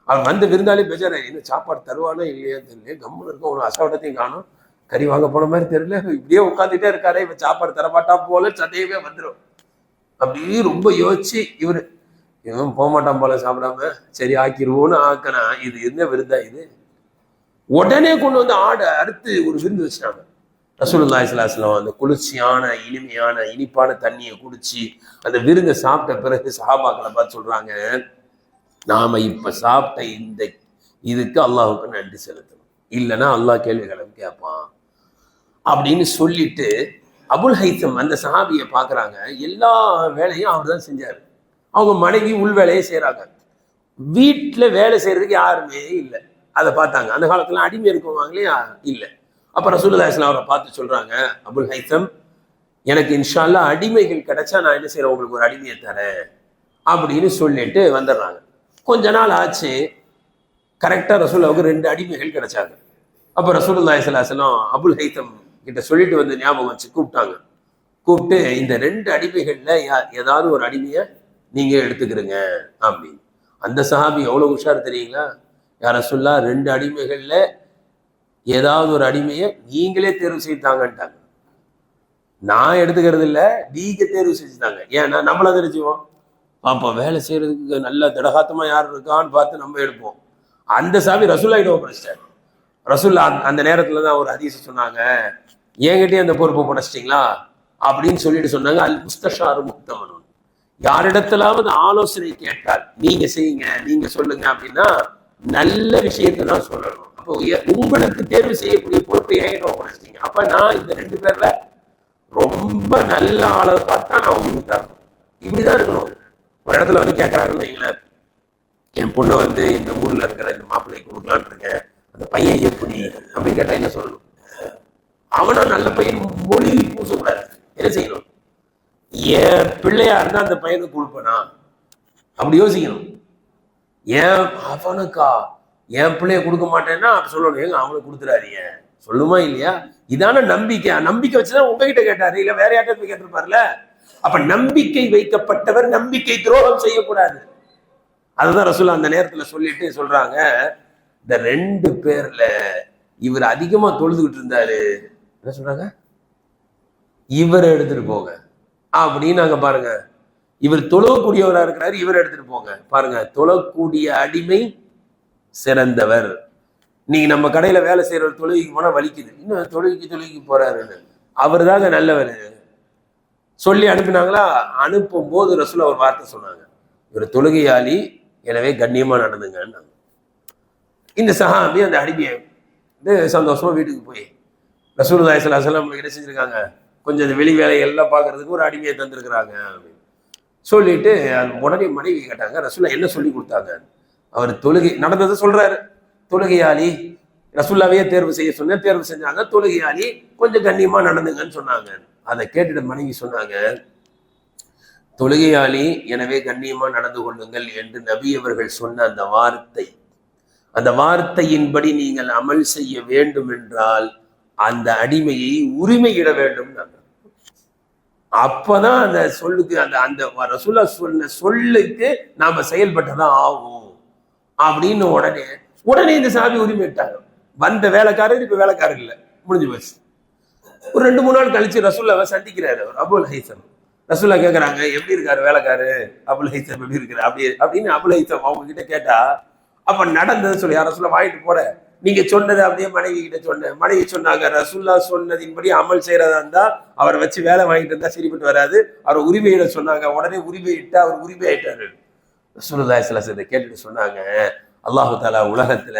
அவன் வந்து விருந்தாலே பெஜார, என்ன சாப்பாடு தருவானா இல்லையா தெரியல, கம்முன்னு இருக்கும், ஒரு அசவட்டத்தையும் காணும், கறி வாங்க போன மாதிரி தெரியல, இப்படியே உட்காந்துட்டே இருக்காரு, இப்ப சாப்பாடு தரமாட்டா போல சதையவே வந்துடும். அப்படியே ரொம்ப யோசிச்சு இவன் போக மாட்டான் போல சாப்பிடாம, சரி ஆக்கிடுவோன்னு ஆக்கினா, இது என்ன விருந்தா இது? உடனே கொண்டு வந்து ஆடை அறுத்து ஒரு விருந்து வச்சுட்டாங்க. ரசூலுல்லாஹி ஸல்லல்லாஹு அலைஹி வஸல்லம் அந்த குளிர்ச்சியான இனிமையான இனிப்பான தண்ணியை குடிச்சு அந்த விருந்தை சாப்பிட்ட பிறகு சஹாபாக்களை பார்த்து சொல்றாங்க, நாம இப்ப சாப்பிட்ட இந்த இதுக்கு அல்லாஹுக்கு நன்றி செலுத்தணும், இல்லைன்னா அல்லாஹ் கேள்விகளை கேட்பான் அப்படின்னு சொல்லிட்டு அபுல் ஹைத்தம் அந்த சஹாபியை பார்க்குறாங்க. எல்லா வேலையும் அவர் தான் செஞ்சாரு. அவங்க மனைவி உள் வேலையை செய்கிறாங்க. வீட்டில் வேலை செய்யறதுக்கு யாருமே இல்லை. அதை பார்த்தாங்க. அந்த காலத்துல அடிமை இருக்குவாங்க இல்லையா? இல்லை. அப்போ ரசூலுல்லாஹி ஸல்லல்லாஹு அலைஹி வஸல்லம் அவரை பார்த்து சொல்றாங்க, அபுல் ஹைத்தம், எனக்கு இன்ஷா அல்லாஹ் அடிமைகள் கிடைச்சா நான் என்ன செய்யறேன், உங்களுக்கு ஒரு அடிமையை தரேன் அப்படின்னு சொல்லிட்டு வந்துடுறாங்க. கொஞ்ச நாள் ஆச்சு. கரெக்டாக ரசூலுல்லாஹுக்கு 2 அடிமைகள் கிடைச்சாங்க. அப்போ ரசூலுல்லாஹி ஸல்லல்லாஹு அலைஹி வஸல்லம் அபுல் ஹைத்தம் கிட்ட சொல்லிட்டு வந்து ஞாபகம் வச்சு கூப்பிட்டாங்க. கூப்பிட்டு, இந்த 2 அடிமைகள்ல ஏதாவது ஒரு அடிமையை நீங்க எடுத்துக்கிறீங்க அப்படின்னு. அந்த சஹாபி எவ்வளவு உஷார் தெரியுங்களா? யா ரசூலுல்லாஹ், 2 அடிமைகள்ல ஏதாவது ஒரு அடிமையை நீங்களே தேர்வு செய்தாங்கன்ட்டாங்க. நான் எடுத்துக்கிறது இல்லை, நீங்க தேர்வு செஞ்சுட்டாங்க. ஏன்னா நம்மள தெரிஞ்சுவோம், அப்போ வேலை செய்யறதுக்கு நல்ல திடகாத்தமா யார் இருக்கான்னு பார்த்து நம்ம எடுப்போம். அந்த சாமி ரசூலுல்லாஹ் கிட்ட ஒப்படைச்சிட்டாரு. ரசூலுல்லாஹ் அந்த நேரத்துல தான் ஒரு ஹதீஸ் சொன்னாங்க, என்கிட்டயே அந்த பொறுப்பை படைச்சிட்டீங்களா அப்படின்னு சொல்லிட்டு சொன்னாங்க, அல் முஸ்தஷாரு முக்தமன், யாரிடத்திலாவது ஆலோசனை கேட்டால் நீங்க செய்யுங்க, நீங்க சொல்லுங்க அப்படின்னா நல்ல விஷயத்தை தான் சொல்லணும். அப்போ உங்களுக்கு தேர்வு செய்யக்கூடிய பொறுப்பை என்கிட்ட ஒப்படைச்சிட்டீங்க. அப்ப நான் இந்த 2 பேர்ல ரொம்ப நல்ல ஆளை பார்த்தா நான் உங்களுக்கு தரணும். இப்படிதான் இருக்கணும். ஒரு இடத்துல வந்து கேட்கறாங்கன்னு வைங்களேன், என் பொண்ணை வந்து இந்த ஊர்ல இருக்கிற இந்த மாப்பிள்ளைக்கு கொடுக்கலான்னு இருக்கேன், அந்த பையன் எப்படி அப்படின்னு கேட்டா என்ன சொல்லணும்? அவனா நல்ல பையன் மொழி பூசக்கூடாது. என்ன செய்யணும்? என் பிள்ளையா இருந்தா அந்த பையனுக்கு கொடுப்பனா அப்படி யோசிக்கணும். ஏன் அவனுக்கா என் பிள்ளைய கொடுக்க மாட்டேன்னா அப்படி சொல்லணும், ஏங்க அவனுக்கு கொடுத்துறாதீங்க சொல்லுமா இல்லையா? இதான நம்பிக்கை. நம்பிக்கை வச்சுதான் உங்ககிட்ட கேட்டாரு, இல்ல வேற யார்ட்ட போய் கேட்டிருப்பார்ல. அப்ப நம்பிக்கை வைக்கப்பட்டவர் நம்பிக்கை துரோகம் செய்யக்கூடாது. அதுதான் ரசூலுல்லாஹ் அந்த நேரத்துல சொல்லிட்டு சொல்றாங்க, இந்த 2 பேர்ல இவர் அதிகமா தொழுதுகிட்டு இருந்தாரு, என்ன சொல்றாங்க, இவரை எடுத்துட்டு போங்க அப்படின்னு. நாங்க பாருங்க, இவர் தொழக்கூடியவரா இருக்கிறாரு, இவரை எடுத்துட்டு போங்க. பாருங்க, தொழக்கூடிய அடிமை சிறந்தவர். நீங்க நம்ம கடையில வேலை செய்யற தொழுகைக்கு போனா வலிக்குது, இன்னும் தொழுகைக்கு போறாருன்னு, அவர் தாங்க நல்லவர் சொல்லி அனுப்பினாங்களா? அனுப்பும் போது ரசூலுல்லாஹ் ஒரு வார்த்தை சொன்னாங்க, இவர் தொழுகையாளி, எனவே கண்ணியமா நடந்துங்க. இந்த சஹாபி அந்த அடிமையை சந்தோஷமா வீட்டுக்கு போய் ரசூலுல்லாஹி ஸல்லல்லாஹு அலைஹி வஸல்லம் என்ன செஞ்சிருக்காங்க, கொஞ்சம் இந்த வெளி வேலைகள் எல்லாம் பார்க்கறதுக்கு ஒரு அடிமையை தந்திருக்கிறாங்க அப்படின்னு சொல்லிட்டு உடனே மனைவி கேட்டாங்க, ரசூலுல்லாஹ் என்ன சொல்லி கொடுத்தாங்க? அவர் தொழுகை நடந்ததை சொல்றாரு. தொழுகையாளி, ரசூலுல்லாஹ்வையே தேர்வு செய்ய சொன்ன, தேர்வு செஞ்சாங்க. தொழுகையாளி, கொஞ்சம் கண்ணியமா நடந்துங்கன்னு சொன்னாங்க. அதை கேட்டுட்டு மனைவி சொன்னாங்க, தொழுகையாளி எனவே கண்ணியமா நடந்து கொள்ளுங்கள் என்று நபி அவர்கள் சொன்ன அந்த வார்த்தையின்படி நீங்கள் அமல் செய்ய வேண்டும் என்றால் அந்த அடிமையை உரிமையிட வேண்டும். அப்பதான் அந்த சொல்லுக்கு அந்த ரசூலுல்லாஹ் சொன்ன சொல்லுக்கு நாம செயல்பட்டதான் ஆகும் அப்படின்னு உடனே இந்த சாபி உரிமையிட்டாங்க. வந்த வேலைக்காரர் இப்ப வேலைக்காரர் இல்லை, முடிஞ்சு போச்சு. ஒரு 2-3 நாள் கழிச்சு ரசூலுல்லாஹ்வை சந்திக்கிறாரு அபுல் ஹைத்தம். ரசூலுல்லாஹ் கேட்கறாங்க, எப்படி இருக்காரு வேலைக்காரு, அபுல் ஹைத்தம் எப்படி இருக்காரு அப்படின்னு அபுல் ஹைத்தம் அவங்க கிட்ட கேட்டா, அப்ப நடந்தது சொல்லி, ரசூலுல்லாஹ் வாங்கிட்டு போற, நீங்க சொன்னது அப்படியே மனைவி கிட்ட சொன்ன. மனைவி சொன்னாங்க, ரசூலுல்லாஹ் சொன்னதின்படி அமல் செய்யறதா இருந்தா அவரை வச்சு வேலை வாங்கிட்டு இருந்தா சரிப்பட்டு வராது, அவர் உரிமையிட சொன்னாங்க. உடனே உரிமையிட்டா அவர் உரிமை ஆயிட்டாரு. ரசூலுல்லாஹி ஸல்லல்லாஹு அலைஹி வஸல்லம் கேட்டுட்டு சொன்னாங்க, அல்லாஹு தஆலா உலகத்துல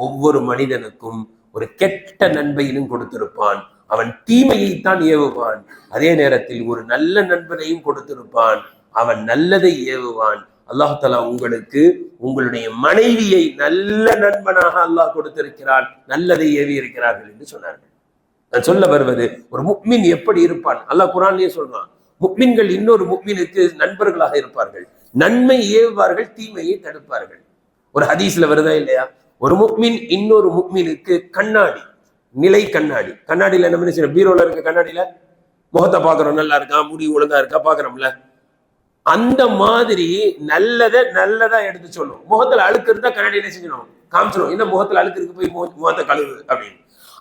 ஒவ்வொரு மனிதனுக்கும் ஒரு கெட்ட நண்பையிலும் கொடுத்திருப்பான், அவன் தீமையைத்தான் ஏவுவான். அதே நேரத்தில் ஒரு நல்ல நண்பனையும் கொடுத்திருப்பான், அவன் நல்லதை ஏவுவான். அல்லாஹ் தஆலா உங்களுக்கு உங்களுடைய மனைவியை நல்ல நண்பனாக அல்லாஹ் கொடுத்திருக்கிறான், நல்லதை ஏவி இருக்கிறார்கள் என்று சொன்னார்கள். நான் சொல்ல வருவது, ஒரு முக்மின் எப்படி இருப்பான்? அல்லாஹ் குர்ஆன்லயே சொல்றான், முக்மின்கள் இன்னொரு முக்மினுக்கு நண்பர்களாக இருப்பார்கள், நன்மை ஏவுவார்கள், தீமையை தடுப்பார்கள். ஒரு ஹதீஸ்ல வருதா இல்லையா? ஒரு முக்மின் இன்னொரு முக்மினுக்கு கண்ணாடி, நிலை கண்ணாடி. கண்ணாடியில என்ன பண்ணி, பீரோல இருக்க கண்ணாடியில முகத்தை பாக்குறோம், நல்லா இருக்கா, முடி ஒழுங்கா இருக்கா பாக்குறோம்ல, அந்த மாதிரி நல்லதா எடுத்து சொல்லும். முகத்துல அழுக்கு இருந்தா கண்ணாடி என்ன செஞ்சணும், காமிச்சிடும், என்ன முகத்துல அழுக்கு இருக்கு, போய் முகத்தை கழுவு அப்படின்னு.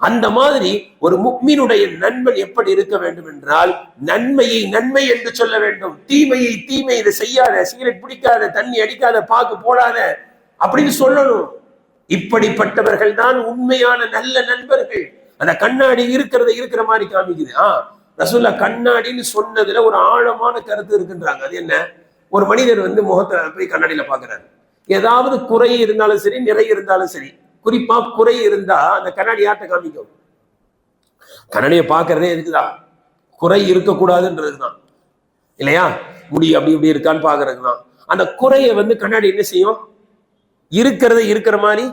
அந்த மாதிரி ஒரு முக்மீனுடைய நண்பன் எப்படி இருக்க வேண்டும் என்றால், நன்மையை நன்மை என்று சொல்ல வேண்டும், தீமையை தீமை, இதை செய்யாத, சிகரெட் பிடிக்காத, தண்ணி அடிக்காத, பாக்கு போடாத அப்படின்னு சொல்லணும். இப்படிப்பட்டவர்கள் தான் உண்மையான நல்ல நண்பர்கள். அந்த கண்ணாடி இருக்கிற மாதிரி காமிக்குது. ரசூலுல்லாஹ் கண்ணாடின்னு சொன்னதுல ஒரு ஆழமான கருத்து இருக்குன்றாங்க. அது என்ன? ஒரு மனிதர் முகத்தை போய் கண்ணாடியில பாக்குறாரு, ஏதாவது குறை இருந்தாலும் சரி, நிறை இருந்தாலும் சரி, குறிப்பா குறை இருந்தா அந்த கண்ணாடி யார்ட்ட காமிக்கும்? கண்ணாடியை பாக்குறதே எதுக்குதான்? குறை இருக்கக்கூடாதுன்றதுதான் இல்லையா? முடி அப்படி இப்படி இருக்கான்னு பாக்குறதுதான். அந்த குறையை கண்ணாடி என்ன செய்யும்? இருக்கிறத இருக்கிற மாதிரி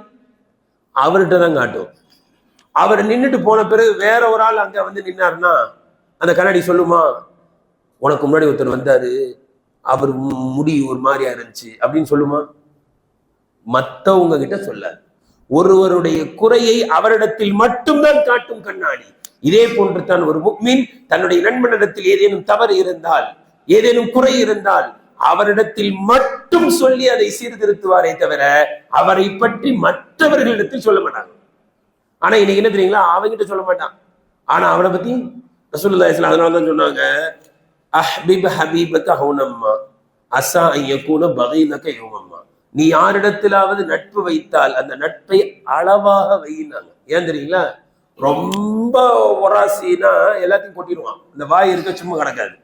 அவர்கிட்ட தான் காட்டும். அவர் நின்றுட்டு போன பிறகு வேற ஒரு ஆள் அங்க நின்னாருன்னா அந்த கண்ணாடி சொல்லுமா, உனக்கு முன்னாடி ஒருத்தர் வந்தாரு, அவர் முடி ஒரு மாதிரியா இருந்துச்சு அப்படின்னு சொல்லுமா? மற்றவங்க கிட்ட சொல்லாது. ஒருவருடைய குறையை அவரிடத்தில் மட்டும்தான் காட்டும் கண்ணாடி. இதே போன்று தான் ஒரு முக்மின் தன்னுடைய நண்பனிடத்தில் ஏதேனும் தவறு இருந்தால், ஏதேனும் குறை இருந்தால் அவரிடத்தில் மட்டும் சொல்லி அதை சீர்திருத்துவாரே தவிர அவரை பற்றி மற்றவர்களிடத்தில் சொல்ல மாட்டாங்க. ஆனா இன்னைக்கு என்ன தெரியுங்களா, அவங்கிட்ட சொல்ல மாட்டான், ஆனா அவனை பத்தி ரசூலுல்லாஹி ஸல்லல்லாஹு அலைஹி வஸல்லம் சொன்னாங்க, அஹ்பிப் ஹபீபக ஹுனம்மா அஸா அய்யகுன பகீலக யௌமம்மா. நீ யாரிடத்திலாவது நட்பு வைத்தால் அந்த நட்பை அளவாக வையினாங்க. ஏன் தெரியுங்களா? ரொம்ப ஒராசினா எல்லாத்தையும் கொட்டிடுவான், இந்த வாய் இருக்க சும்மா கிடக்காது.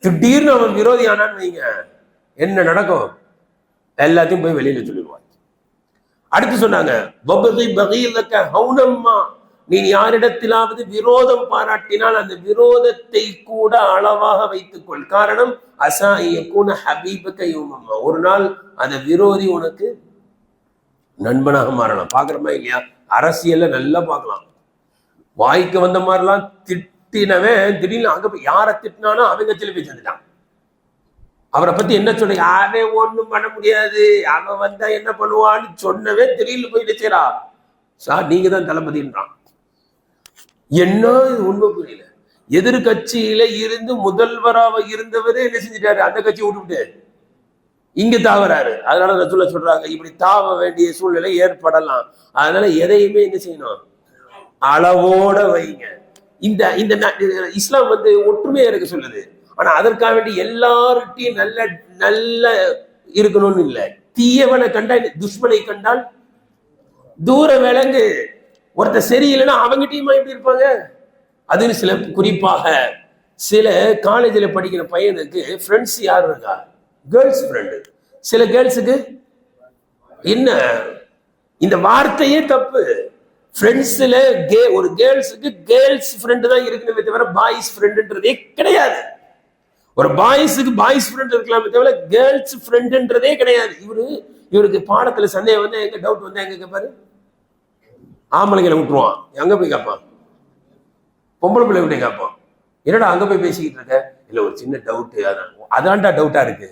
திடீர்னு அவன் விரோதி ஆனான்னு வைங்க, என்ன நடக்கும்? எல்லாத்தையும் போய் வெளியில சொல்லிடுவான். அடுத்து சொன்னாங்க, நீ யாரிடத்திலாவது விரோதம் பாராட்டினால் அந்த விரோதத்தை கூட அளவாக வைத்துக்கொள். காரணம், அசாயியக்கூன ஹபீபக யௌமம்மா, ஒரு நாள் அந்த விரோதி உனக்கு நண்பனாக மாறலாம். பாக்குறமா இல்லையா? அரசியல்ல நல்லா பார்க்கலாம். வாய்க்கு வந்த மாதிரிலாம் திட்டினவன் திடீர்னு அங்க போய் யாரை திட்டினானோ அவன் கட்சியில போய் சேர்ந்துட்டான். அவரை பத்தி என்ன சொன்ன, அவன் ஒண்ணும் பண்ண முடியாது, அவன் வந்தா என்ன பண்ணுவான்னு சொன்னவே திடீர்னு போயிட்டு சேரா சார் நீங்க தான் தளபதின்றான். என்ன இது உண்மை புரியல. எதிர்கட்சியில இருந்து முதல்வராக இருந்தவரே என்ன செஞ்சிட்டாரு, அந்த கட்சியை விட்டுவிட்டு இங்க தாவறாரு. அதனால ரசூலுல்லாஹ் சொல்றாங்க, இப்படி தாவ வேண்டிய சூழ்நிலை ஏற்படலாம். அதனால எதையுமே என்ன செய்யணும், அளவோட வைங்க. இந்த இந்த இஸ்லாம் ஒற்றுமையா இருக்க சொல்லுது. ஆனா அதற்காக வேண்டி எல்லார்ட்டையும் நல்ல நல்ல இருக்கணும்னு இல்லை. தீயவனை கண்டால், துஷ்மனை கண்டால் தூர விலங்கு. ஒருத்தர் சரியில்லைன்னா அவங்ககிட்டயுமா எப்படி இருப்பாங்க? அதுன்னு சில, குறிப்பாக சில காலேஜில் படிக்கிற பையனுக்கு ஃப்ரெண்ட்ஸ் யார் இருக்கா, கேர்ள்ஸ் ஃப்ரெண்டு. சில கேர்ள்ஸுக்கு என்ன, இந்த வார்த்தையே தப்பு. ஃப்ரெண்ட்ஸ்ல ஒரு கேர்ள்ஸுக்கு கேர்ள்ஸ் ஃப்ரெண்டு தான் இருக்கணுமே தவிர பாய்ஸ் ஃப்ரெண்டுன்றதே கிடையாது. ஒரு பாய்ஸுக்கு பாய்ஸ் ஃப்ரெண்ட் இருக்கலாமே தவிர கேர்ள்ஸ் ஃப்ரெண்டுன்றதே கிடையாது. இவருக்கு பாடத்துல சந்தேகம் எங்க டவுட் எங்க கேட்பாரு, ஆம்பளைங்களை விட்டுருவான், எங்க போய் கேட்பான், பொம்பளை பிள்ளை விட்டு கேட்பான், என்னடா அங்க போய் பேசிக்கிட்டு இருக்க, இல்ல ஒரு சின்ன டவுட், அதான்டா டவுட்டா இருக்கு.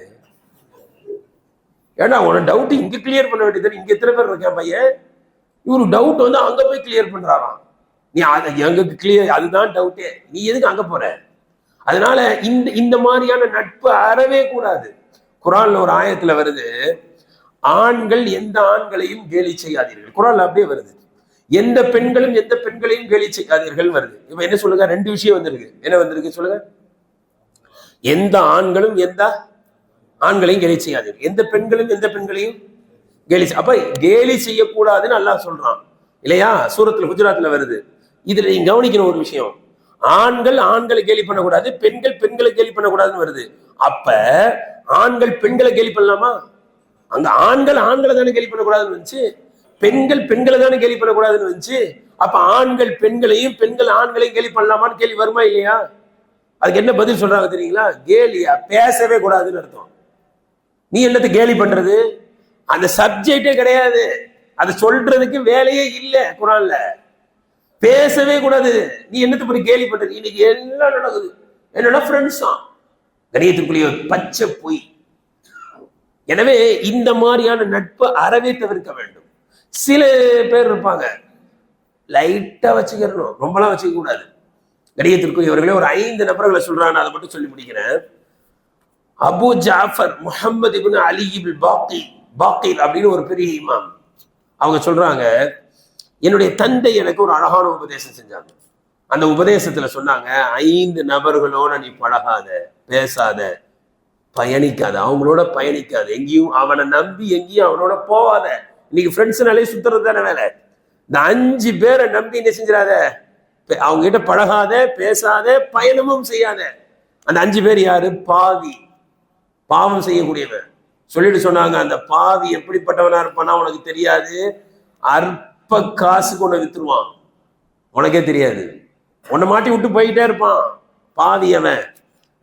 ஏன்னா உன டவுட் இங்க கிளியர் பண்ண வேண்டியது, இங்க எத்தனை பேர் இருக்கேன் பையன், இவரு டவுட் அங்க போய் கிளியர் பண்றாராம். நீ அதை எங்க கிளியர், அதுதான் டவுட்டே, நீ எதுக்கு அங்க போற? அதனால இந்த மாதிரியான நட்பு அறவே கூடாது. குரான்ல ஒரு ஆயத்துல வருது, ஆண்கள் எந்த ஆண்களையும் கேலி செய்யாதீர்கள். குரான்ல அப்படியே வருது, எந்த பெண்களும் எந்த பெண்களையும் கேலி செய்யாதீர்கள் வருது. இப்ப என்ன சொல்லுங்க, ரெண்டு விஷயம் வந்திருக்கு. என்ன வந்திருக்கு சொல்லுங்க? எந்த ஆண்களும் எந்த ஆண்களையும் கேலி செய்யாதீர்கள், எந்த பெண்களும் எந்த பெண்களையும் கேலி. அப்ப கேலி செய்யக்கூடாதுன்னு அல்லாஹ் சொல்றான் இல்லையா? சூரத்துல குஜராத்ல வருது. இதுல நீங்க கவனிக்கணும் ஒரு விஷயம், ஆண்கள் ஆண்களை கேலி பண்ணக்கூடாது, பெண்கள் பெண்களை கேலி பண்ணக்கூடாதுன்னு வருது. அப்ப ஆண்கள் பெண்களை கேலி பண்ணலாமா? அங்க ஆண்கள் ஆண்களை தானே கேலி பண்ணக்கூடாதுன்னு வந்துச்சு, பெண்கள் பெண்களை தானே கேலி பண்ணக்கூடாதுன்னு வந்துச்சு. அப்ப ஆண்கள் பெண்களையும் பெண்கள் ஆண்களையும் கேலி பண்ணலாமான்னு கேள்வி வருமா இல்லையா? அதுக்கு என்ன பதில் சொல்றாங்க தெரியுங்களா? கேலியா, பேசவே கூடாதுன்னு அர்த்தம். நீ என்னத்தை கேலி பண்றது? அந்த சப்ஜெக்டே கிடையாது, அதை சொல்றதுக்கு வேலையே இல்லை குரான்ல. பேசவே கூடாது. நீ என்னத்தை பத்தி கேலி பண்றது? இன்னைக்கு எல்லாம் நடக்குது. என்னோட ஃப்ரெண்ட்ஸ் தான் கணியத்துக்குரிய பச்சை பொய். எனவே இந்த மாதிரியான நட்பு அறவே தவிர்க்க வேண்டும். சில பேர் இருப்பாங்க, லைட்டா வச்சுக்கிறணும், ரொம்பலாம் வச்சுக்க கூடாது. கணியத்திற்கும் இவர்களே ஒரு 5 நபர்களை சொல்றாங்க, அதை மட்டும் சொல்லி முடிக்கிறேன். அபு ஜாஃபர் முஹம்மது இப்னு அலி இப்னு பாக்கீர் அப்படின்னு ஒரு பெரிய இமாம். அவங்க சொல்றாங்க, என்னுடைய தந்தை எனக்கு ஒரு அழகான உபதேசம் செஞ்சாங்க. அந்த உபதேசத்துல சொன்னாங்க, 5 நபர்களோட நீ பழகாத, பேசாத, பயணிக்காத, அவங்களோட பயணிக்காத, எங்கேயும் அவனை நம்பி எங்கேயும் அவனோட போவாத. இன்னைக்கு ஃப்ரெண்ட்ஸ்னாலே சுத்துறது தானே வேலை. இந்த 5 பேரை நம்பி என்ன செஞ்சிடாத, அவங்க கிட்ட பழகாத, பேசாத, பயணமும் செய்யாத. அந்த 5 பேர் யாரு? பாவி, பாவம் செய்யக்கூடியவன். சொல்லிட்டு சொன்னாங்க, அந்த பாவி எப்படிப்பட்டவனா இருப்பானா உனக்கு தெரியாது. அற்ப காசுக்கு உன்னை வித்துருவான், உனக்கே தெரியாது. உன்னை மாட்டி விட்டு போயிட்டே இருப்பான், பாவி அவன்.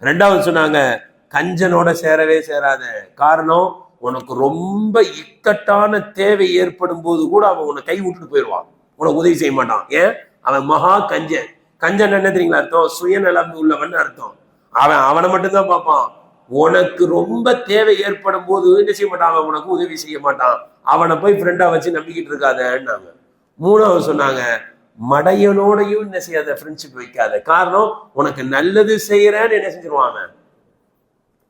2வது சொன்னாங்க, கஞ்சனோட சேரவே சேராத. காரணம், உனக்கு ரொம்ப இக்கட்டான தேவை ஏற்படும் போது கூட அவன் உன்னை கை விட்டுட்டு போயிடுவான், உனக்கு உதவி செய்ய மாட்டான். ஏன்? அவன் மகா கஞ்சன். கஞ்சன் என்ன தெரியுங்களா அர்த்தம்? சுயநலம் உள்ளவன் அர்த்தம். அவனை மட்டும்தான் பார்ப்பான். உனக்கு ரொம்ப தேவை ஏற்படும் போது என்ன செய்ய மாட்டான், அவன் உனக்கு உதவி செய்ய மாட்டான். அவனை போய் ஃப்ரெண்டா வச்சு நம்பிக்கிட்டு இருக்காதன்னாங்க. 3வது சொன்னாங்க, மடையனோடையும் என்ன செய்யாத, ஃப்ரெண்ட்ஷிப் வைக்காத. காரணம், உனக்கு நல்லது செய்யறேன்னு என்ன செஞ்சிருவான், அவன்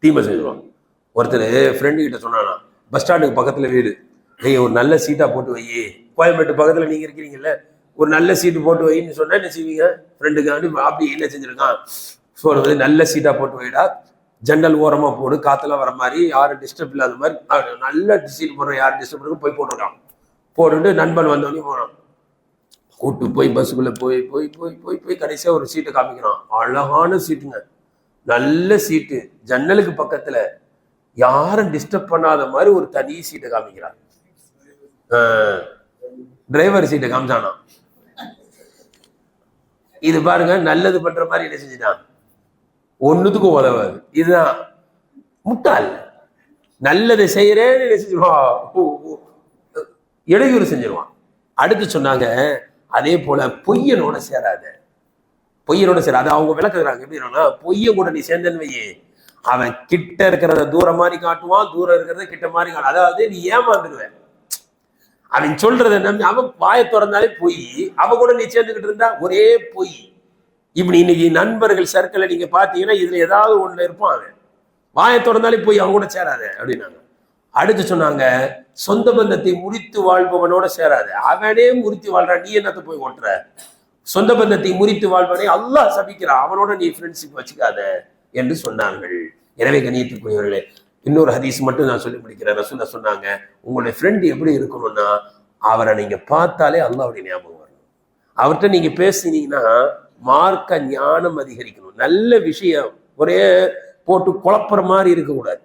தீமை செஞ்சிருவான். ஒருத்தர் ஃப்ரெண்டு கிட்ட சொன்னானா, பஸ் ஸ்டாண்டுக்கு பக்கத்துல வீடு, ஒரு நல்ல சீட்டா போட்டு வை, கோயம்பேட்டு பக்கத்துல நீங்க இருக்கிறீங்கல்ல, ஒரு நல்ல சீட்டு போட்டு வைன்னு சொன்னா என்ன செய்வீங்க? ஃப்ரெண்டுக்கு அப்படி என்ன செஞ்சிருக்கான் சொல்றது, நல்ல சீட்டா போட்டு வைடா, ஜன்னல் ஓரமா போடு, காத்தெல்லாம் வர மாதிரி, யாரும் டிஸ்டர்ப் இல்லாத மாதிரி நல்ல சீட் போடுறோம், யாரும் டிஸ்டர்ப் பண்ண போய் போட்டுருக்கான். போட்டுட்டு நண்பன் வந்தோடனே போனான். கூட்டு போய் பஸ்ஸுக்குள்ள போய் போய் போய் போய் போய் கடைசியா ஒரு சீட்டை காமிக்கிறான். அழகான சீட்டுங்க, நல்ல சீட்டு, ஜன்னலுக்கு பக்கத்துல யாரும் டிஸ்டர்ப் பண்ணாத மாதிரி ஒரு தனி சீட்டை காமிக்கிறான். டிரைவர் சீட்டை காமிச்சானா. இது பாருங்க, நல்லது பண்ற மாதிரி என்ன செஞ்சுட்டான், ஒண்ணுத்துக்கும் உதவாது. இதுதான் முட்டாள். நல்லதை செய்யறேன்னு என்ன செஞ்சிருவான், இடையூறு செஞ்சிருவான். அடுத்து சொன்னாங்க, அதே போல பொய்யனோட சேராத, பொய்யனோட சேராத. அவங்க விளக்குறாங்க எப்படின்னா, பொய்ய கூட நீ சேர்ந்தன்னு வையே, அவன் கிட்ட இருக்கிறத தூரம் மாதிரி காட்டுவான், தூரம் இருக்கிறத கிட்ட மாதிரி காட்டுவான். அதாவது நீ ஏமாந்துடுவேன். அவன் சொல்றத நம்பி அவன் வாயை திறந்தாலே பொய், அவன் கூட நீ சேர்ந்துக்கிட்டு இருந்தா ஒரே பொய். இப்படி இன்னைக்கு நண்பர்கள் சர்க்கிளை நீங்க பாத்தீங்கன்னா இதுல ஏதாவது ஒண்ணு இருப்பான். அவன் வாயை திறந்தாலே போய் அவன் கூட சேராத அப்படின்னாங்க. அடுத்து சொன்னாங்க, சொந்த பந்தத்தை முறித்து வாழ்பவனோட சேராத. அவனே முறித்து வாழ்றான், நீ என்னத்தை போய் ஓட்டுற? சொந்த பந்தத்தை முறித்து வாழ்வனை அல்லாஹ் சபிக்கிறான், அவனோட நீ ஃப்ரெண்ட்ஷிப் வச்சுக்காத என்று சொன்னார்கள். எனவே கண்ணியத்துக்குரியவர்களே, இன்னொரு ஹதீஸ் மட்டும் நான் சொல்லி முடிக்கிறேன். ரசூலுல்லாஹ் சொன்னாங்க, உங்களுடைய ஃப்ரெண்ட் எப்படி இருக்கணும்னா, அவரை நீங்க பார்த்தாலே அல்லாஹ்வுடைய ஞாபகம் வரணும். அவர்கிட்ட நீங்க பேசினீங்கன்னா மார்க்க ஞானம் அதிகரிக்கணும். நல்ல விஷயம் ஒரே போட்டு குழப்புற மாதிரி இருக்கக்கூடாது.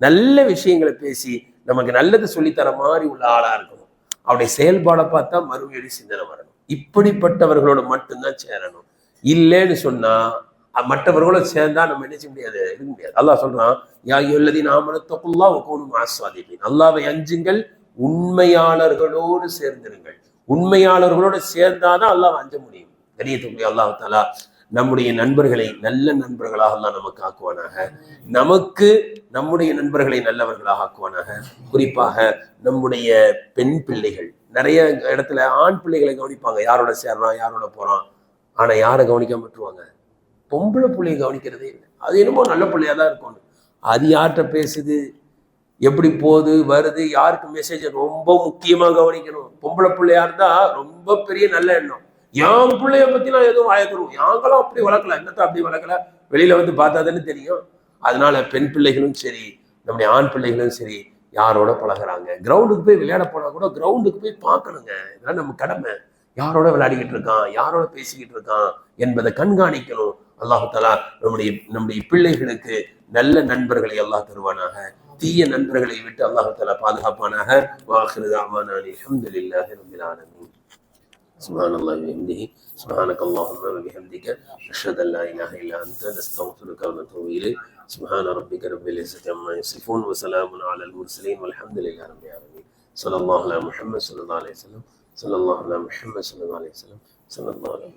நல்ல விஷயங்களை பேசி நமக்கு நல்லது சொல்லித்தர மாதிரி உள்ள ஆளா இருக்கணும். அவருடைய செயல்பாடை பார்த்தா மறுபடியும் சிந்தனை வரணும். இப்படிப்பட்டவர்களோட மட்டும்தான் சேரணும். இல்லைன்னு சொன்னா மற்றவர்களோட சேர்ந்தா நம்ம என்ன செய்ய முடியாது, இருக்க முடியாது. அல்லாஹ் சொல்றான், யா அய்யுஹல்லதீன ஆமனு தக்குல்லாஹ் வ கூனு மஅஸ்-ஸாதிகீன். அல்லாஹ்வை அஞ்சுங்கள், உண்மையாளர்களோடு சேர்ந்திருங்கள். உண்மையாளர்களோடு சேர்ந்தாதான் அல்லாஹ் அஞ்ச முடியும். கண்ணியத்துக்குரிய அல்லாஹ் தஆலா நம்முடைய நண்பர்களை நல்ல நண்பர்களாக அல்லாஹ் நமக்கு ஆக்குவானாக. நமக்கு நம்முடைய நண்பர்களை நல்லவர்களாக ஆக்குவானாக. குறிப்பாக நம்முடைய பெண் பிள்ளைகள், நிறைய இடத்துல ஆண் பிள்ளைகளை கவனிப்பாங்க, யாரோட சேர்றான் யாரோட போறான். ஆனா யாரை கவனிக்காம விட்டுருவாங்க, பொம்பளை பிள்ளையை கவனிக்கிறதே இல்லை. அது என்னமோ நல்ல பிள்ளையா தான் இருக்கும், அது யார்கிட்ட பேசுது, எப்படி போகுது வருது, யாருக்கு மெசேஜ் ரொம்ப முக்கியமா கவனிக்கணும். பொம்பளை பிள்ளையா இருந்தா ரொம்ப பெரிய நல்ல எண்ணம், என் பிள்ளைய பத்தி நான் எதுவும் வாயக்கிறோம், யாங்களும் அப்படி வளர்க்கல, என்னத்த அப்படி வளர்க்கல, வெளியில வந்து பார்த்தாதானே தெரியும். அதனால பெண் பிள்ளைகளும் சரி, நம்முடைய ஆண் பிள்ளைகளும் சரி, யாரோட பழகுறாங்க, கிரவுண்டுக்கு போய் விளையாட போனா கூட கிரவுண்டுக்கு போய் பார்க்கணுங்க. இதெல்லாம் நம்ம கடமை. யாரோட விளையாடிக்கிட்டு இருக்கான், யாரோட பேசிக்கிட்டு இருக்கான் என்பதை கண்காணிக்கணும். அல்லாஹு தஆலா நம்முடைய பிள்ளைகளுக்கு நல்ல நண்பர்களை அல்லாஹ் தருவானாக, தீய நண்பர்களை விட்டு அல்லாஹு தஆலா பாதுகாப்பானாக. வாஹிரு தஅவானா அல்ஹம்துலில்லாஹி ரப்பில் ஆலமீன். சுப்ஹானல்லாஹி வ பிஹம்திஹி சுப்ஹானக்கல்லாஹும்ம வ பிஹம்திக அஷ்ஹது அல்லா இலாஹா இல்லா அன்த நஸ்தக்ஃபிருக வ நத்தூபு இலைக். சுப்ஹான ரப்பிக ரப்பில் இஸ்ஸத்தி அம்மா யசிஃபூன் வ ஸலாமுன் அலல் முர்ஸலீன் வல்ஹம்துலில்லாஹி ரப்பில் ஆலமீன். ஸல்லல்லாஹு அலா முஹம்மத் ஸல்லல்லாஹு அலைஹி வஸல்லம். ஸல்லல்லாஹு அலா முஹம்மத் ஸல்லல்லாஹு அலைஹி வஸல்லம். ஸல்லல்லாஹு அலைஹி